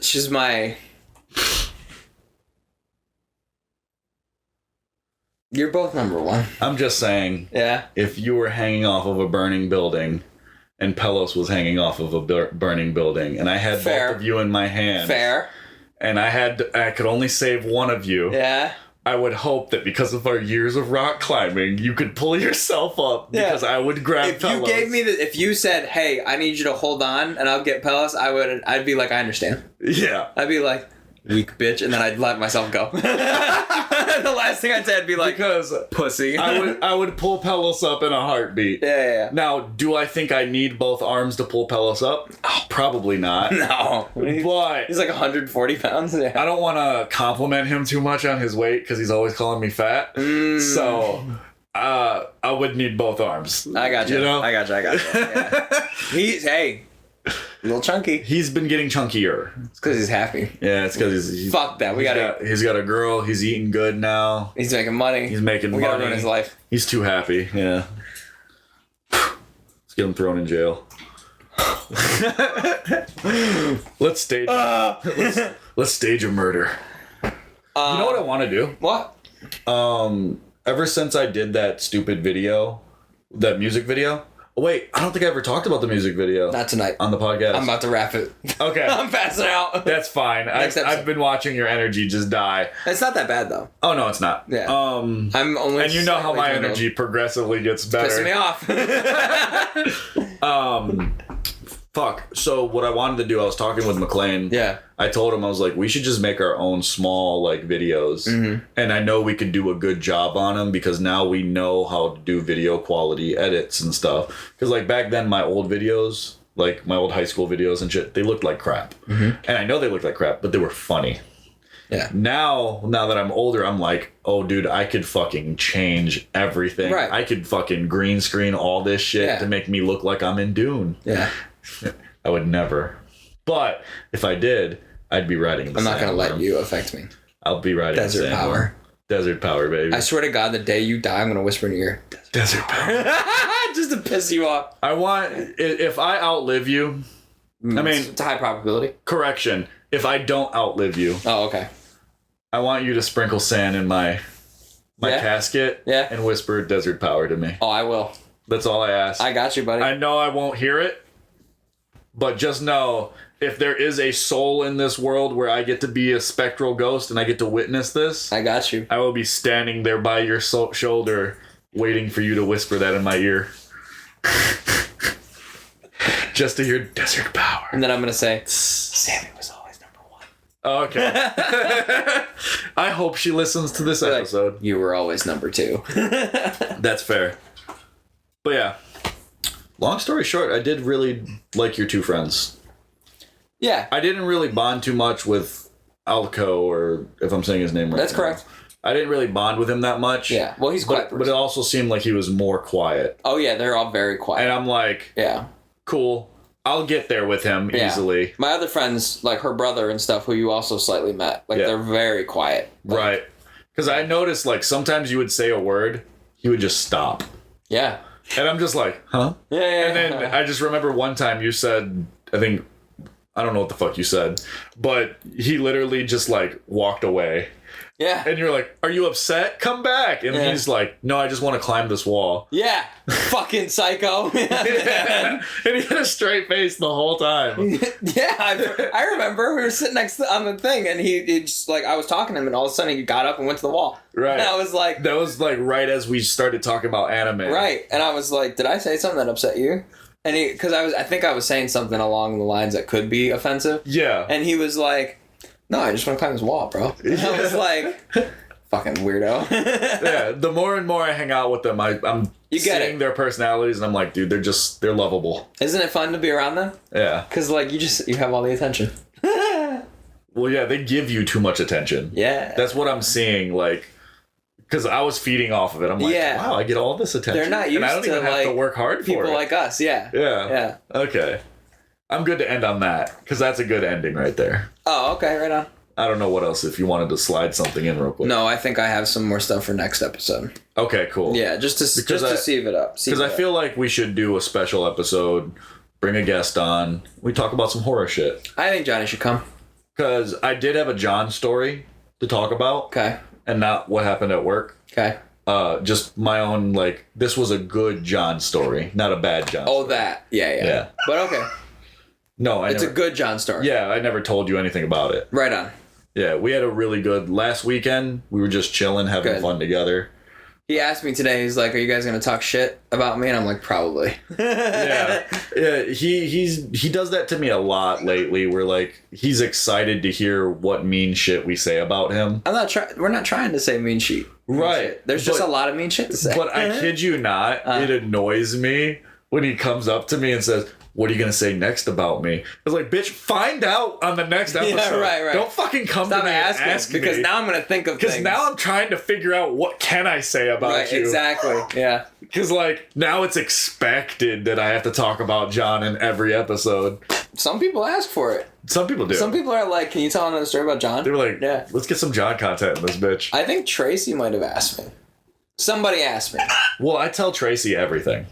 she's my... You're both number one. I'm just saying. Yeah. If you were hanging off of a burning building, and Pelos was hanging off of a burning building, and I had both of you in my hand. Fair. And I could only save one of you. Yeah. I would hope that because of our years of rock climbing, you could pull yourself up because I would grab Pelos. If you said, "Hey, I need you to hold on and I'll get Pelos," I'd be like, "I understand." Yeah. I'd be like, "Weak bitch," and then I'd let myself go. The last thing I'd say, I'd be like, because pussy. I would pull Pelos up in a heartbeat. Yeah. Now, do I think I need both arms to pull Pelos up? Oh, probably not. No. But he's like 140 pounds. Yeah. I don't want to compliment him too much on his weight because he's always calling me fat. So I would need both arms. I got you. I got you. Yeah. He's a little chunky. He's been getting chunkier. It's because he's happy. Yeah, it's because he's fuck that. He's got a girl. He's eating good now. He's making money. We gotta ruin his life. He's too happy. Yeah. Let's get him thrown in jail. Let's stage. Let's stage a murder. You know what I want to do? What? Ever since I did that stupid video, that music video. Oh, wait, I don't think I ever talked about the music video. Not tonight. On the podcast. I'm about to wrap it. Okay. I'm passing out. That's fine. I've been watching your energy just die. It's not that bad, though. Oh, no, it's not. Yeah. I'm only... And you know how my energy progressively gets better. Pissing me off. Fuck. So what I wanted to do, I was talking with McLean. Yeah. I told him, I was like, we should just make our own small, like, videos. Mm-hmm. And I know we could do a good job on them because now we know how to do video quality edits and stuff. Because, like, back then, my old videos, like, my old high school videos and shit, they looked like crap. Mm-hmm. And I know they looked like crap, but they were funny. Yeah. Now that I'm older, I'm like, oh, dude, I could fucking change everything. Right. I could fucking green screen all this shit to make me look like I'm in Dune. Yeah. I would never. But if I did, I'd be riding in the I'm not gonna let sandworm. you affect me. I'll be riding Desert in the sandworm. power. Desert power, baby. I swear to God, the day you die, I'm gonna whisper in your ear. Desert power. Just to piss you off. I want, if I outlive you, I mean, It's a high probability. correction, if I don't outlive you, Oh, okay. I want you to sprinkle sand in my Yeah. casket Yeah. and whisper desert power to me. Oh, I will. That's all I ask. I got you, buddy. I know I won't hear it, but just know if there is a soul in this world where I get to be a spectral ghost and I get to witness this, I got you. I will be standing there by your shoulder waiting for you to whisper that in my ear. Just to hear desert power. And then I'm gonna say, Sammy was always number one. Okay. I hope she listens to this episode. You were always number two. That's fair. But yeah. Long story short, I did really like your two friends. Yeah, I didn't really bond too much with Alco, or if I'm saying his name right. that's now. correct. I didn't really bond with him that much. Yeah, well, he's quiet. But it also seemed like he was more quiet. Oh, yeah, they're all very quiet. And I'm like, Yeah. cool. I'll get there with him Yeah. easily. My other friends, like her brother and stuff, who you also slightly met, like Yeah. they're very quiet. Like, Right. Because I noticed, like, sometimes you would say a word, he would just stop. Yeah. And I'm just like, huh? Yeah. And then I just remember one time you said, I don't know what the fuck you said, but he literally just, like, walked away. yeah. And you're like, are you upset? Come back. And Yeah. he's like, no, I just want to climb this wall. Yeah. Fucking psycho. And he had a straight face the whole time. Yeah, I remember we were sitting on the thing, and he just like I was talking to him, and all of a sudden he got up and went to the wall. Right. And I was like, That was like right as we started talking about anime. right, and I was like, did I say something that upset you? And because I think I was saying something along the lines that could be offensive, Yeah. and he was like, no, I just want to climb this wall, bro. And I was like, fucking weirdo. Yeah. The more and more I hang out with them, I'm You get seeing it. their personalities, and I'm like, dude, they're lovable. Isn't it fun to be around them? Yeah. Because like you have all the attention. Well, yeah, they give you too much attention. Yeah. That's what I'm seeing, like, because I was feeding off of it. I'm like, Yeah. wow, I get all this attention. They're not used and I don't to even have to like work hard for people it. like us. Yeah. Yeah. Yeah. Okay. I'm good to end on that, because that's a good ending right there. Oh, okay, right on. I don't know what else, if you wanted to slide something in real quick. No, I think I have some more stuff for next episode. Okay, cool. Yeah, just to see it up. Because I feel like we should do a special episode, bring a guest on, we talk about some horror shit. I think Johnny should come. Because I did have a John story to talk about, Okay. and not what happened at work. Okay. Just my own, like, this was a good John story, not a bad John Oh, story. that. Yeah. Yeah. But okay. No, It's a good John story. Yeah, I never told you anything about it. Right on. Yeah, we had a really good last weekend. We were just chilling, having Good. fun together. He asked me today, he's like, are you guys going to talk shit about me? And I'm like, probably. Yeah. Yeah, he does that to me a lot lately, where, like, he's excited to hear what mean shit we say about him. We're not trying to say mean shit. Right. There's just But- a lot of mean shit to say. But I kid you not, it annoys me when he comes up to me and says, what are you going to say next about me? I was like, bitch, find out on the next episode. Yeah, right. Don't fucking come Stop to me asking, and ask because me. now I'm going to think of things. Because now I'm trying to figure out what can I say about Right, you. exactly. Yeah. Because, like, now it's expected that I have to talk about John in every episode. Some people ask for it. Some people do. Some people are like, can you tell another story about John? They were like, yeah. let's get some John content in this bitch. I think Tracy might have asked me. Somebody asked me. Well, I tell Tracy everything.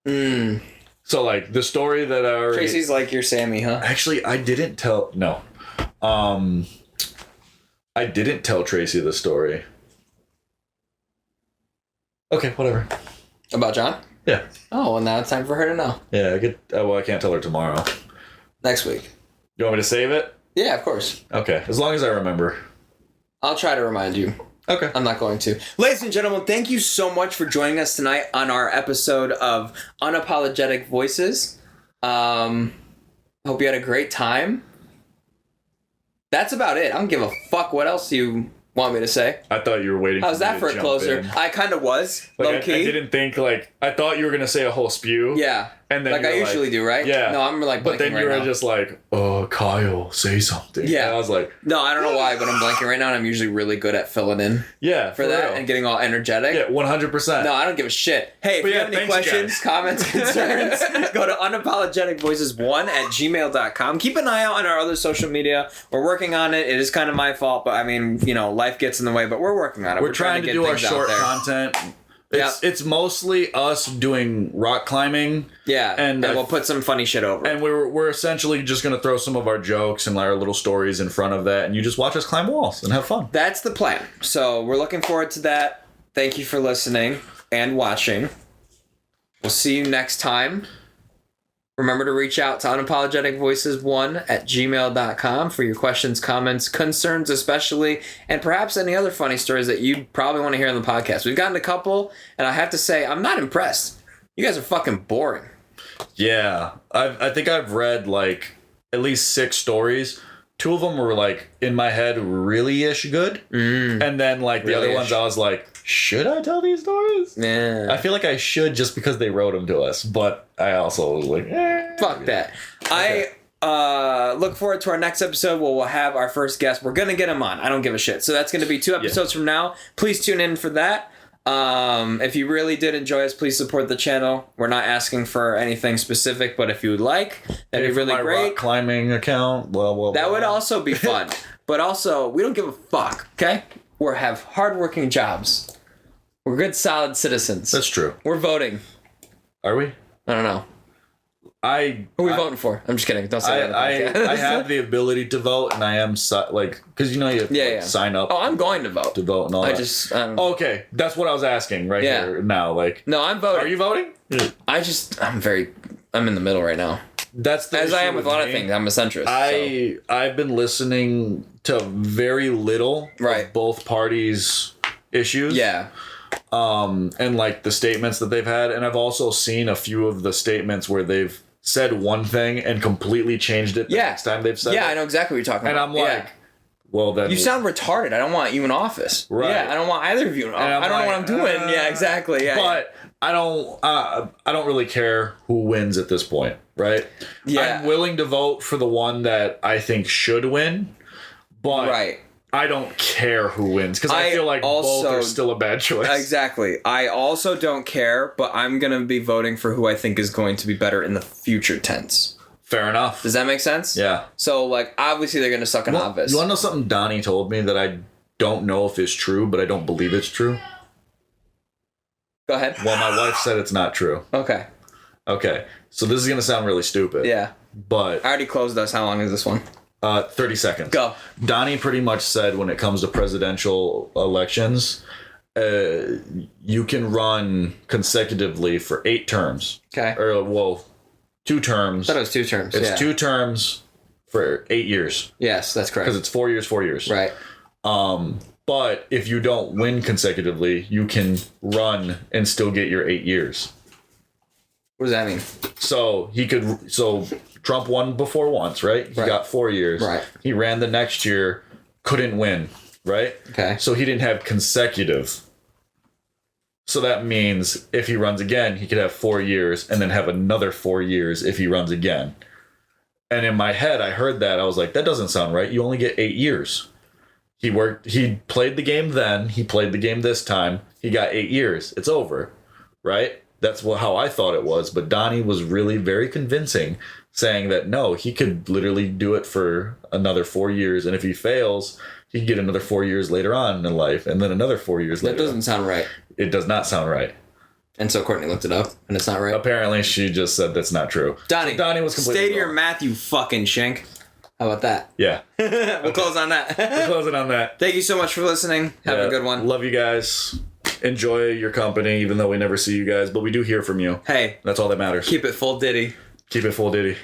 Mm. So, like, the story that I already... Tracy's like your Sammy, huh? Actually, I didn't tell... No. I didn't tell Tracy the story. Okay, whatever. About John? Yeah. Oh, well, now it's time for her to know. Yeah, I can't tell her tomorrow. Next week. You want me to save it? Yeah, of course. Okay, as long as I remember. I'll try to remind you. Okay. I'm not going to. Ladies and gentlemen, thank you so much for joining us tonight on our episode of Unapologetic Voices. Hope you had a great time. That's about it. I don't give a fuck what else you want me to say. I thought you were waiting How's for me that to for a jump closer? in. I kind of was, Like, low key. I didn't think, like... I thought you were going to say a whole spew. Yeah. And then like I usually do, right? Yeah. No, I'm like blanking but then you were now. just like, Kyle, say something. Yeah. And I was like, no, I don't know why, but I'm blanking right now, and I'm usually really good at filling in yeah, for that real. and getting all energetic. Yeah, 100%. No, I don't give a shit. Hey, if you have any questions, comments, concerns, go to unapologeticvoices1@gmail.com. Keep an eye out on our other social media. We're working on it. It is kind of my fault, but I mean, life gets in the way, but we're working on it. We're trying to do our short content. It's mostly us doing rock climbing. Yeah, and we'll put some funny shit over. And we're essentially just going to throw some of our jokes and our little stories in front of that, and you just watch us climb walls and have fun. That's the plan. So we're looking forward to that. Thank you for listening and watching. We'll see you next time. Remember to reach out to unapologeticvoices1@gmail.com for your questions, comments, concerns especially, and perhaps any other funny stories that you probably want to hear on the podcast. We've gotten a couple, and I have to say, I'm not impressed. You guys are fucking boring. Yeah. I think I've read, like, at least 6 stories. 2 of them were, like, in my head, really-ish good. And then, like, the other ones I was like, should I tell these stories? Yeah. I feel like I should just because they wrote them to us, but I also was like, fuck that. Okay. I look forward to our next episode where we'll have our first guest. We're going to get him on. I don't give a shit. So that's going to be 2 episodes from now. Please tune in for that. If you really did enjoy us, please support the channel. We're not asking for anything specific, but if you would like, that'd be really my great. rock climbing account, that would also be fun. But also, we don't give a fuck, okay? We have hardworking jobs. We're good, solid citizens. That's true. We're voting. Are we? I don't know. Who are we voting for? I'm just kidding. Don't say that. I have the ability to vote, and I am because you have to sign up. Oh, I'm going to vote. To vote and all that. Okay, that's what I was asking here now. Like, no, I'm voting. Are you voting? I'm in the middle right now. That's the as I am with a lot of things. I'm a centrist. I've been listening to very little of both parties' issues. Yeah. And like the statements that they've had, and I've also seen a few of the statements where they've said one thing and completely changed it the next time they've said it. Yeah, I know exactly what you're talking about. And I'm like, well then... You sound retarded. I don't want you in office. Right. Yeah, I don't want either of you in office. I don't know what I'm doing. Yeah, exactly. Yeah. But I don't really care who wins at this point, right? Yeah. I'm willing to vote for the one that I think should win, but... Right. I don't care who wins because I feel like both are still a bad choice. Exactly. I also don't care, but I'm going to be voting for who I think is going to be better in the future tense. Fair enough. Does that make sense? Yeah. So, like, obviously they're going to suck in office. You want to know something Donnie told me that I don't know if is true, but I don't believe it's true? Go ahead. Well, my wife said it's not true. Okay. So this is going to sound really stupid. Yeah. But... I already closed us. How long is this one? 30 seconds. Go. Donnie pretty much said when it comes to presidential elections, you can run consecutively for 8 terms. Okay. Or, 2 terms. I thought it was 2 terms. It's 2 terms for 8 years. Yes, that's correct. Because it's 4 years, 4 years. Right. But if you don't win consecutively, you can run and still get your 8 years. What does that mean? So Trump won before once, right? He got 4 years. Right. He ran the next year, couldn't win, right? Okay. So he didn't have consecutive. So that means if he runs again, he could have 4 years and then have another 4 years if he runs again. And in my head, I heard that. I was like, that doesn't sound right. You only get 8 years. He played the game then. He played the game this time. He got 8 years. It's over, right? That's how I thought it was. But Donnie was really very convincing, saying that no, he could literally do it for another 4 years. And if he fails, he could get another 4 years later on in life. And then another 4 years later. That doesn't sound right. It does not sound right. And so Courtney looked it up, and it's not right? Apparently, she just said that's not true. Donnie, Donnie was completely stay to your wrong. math, you fucking shink. How about that? Yeah. We'll close on that. We're closing on that. Thank you so much for listening. Have a good one. Love you guys. Enjoy your company, even though we never see you guys, but we do hear from you. Hey. That's all that matters. Keep it full Diddy. Keep it full Diddy.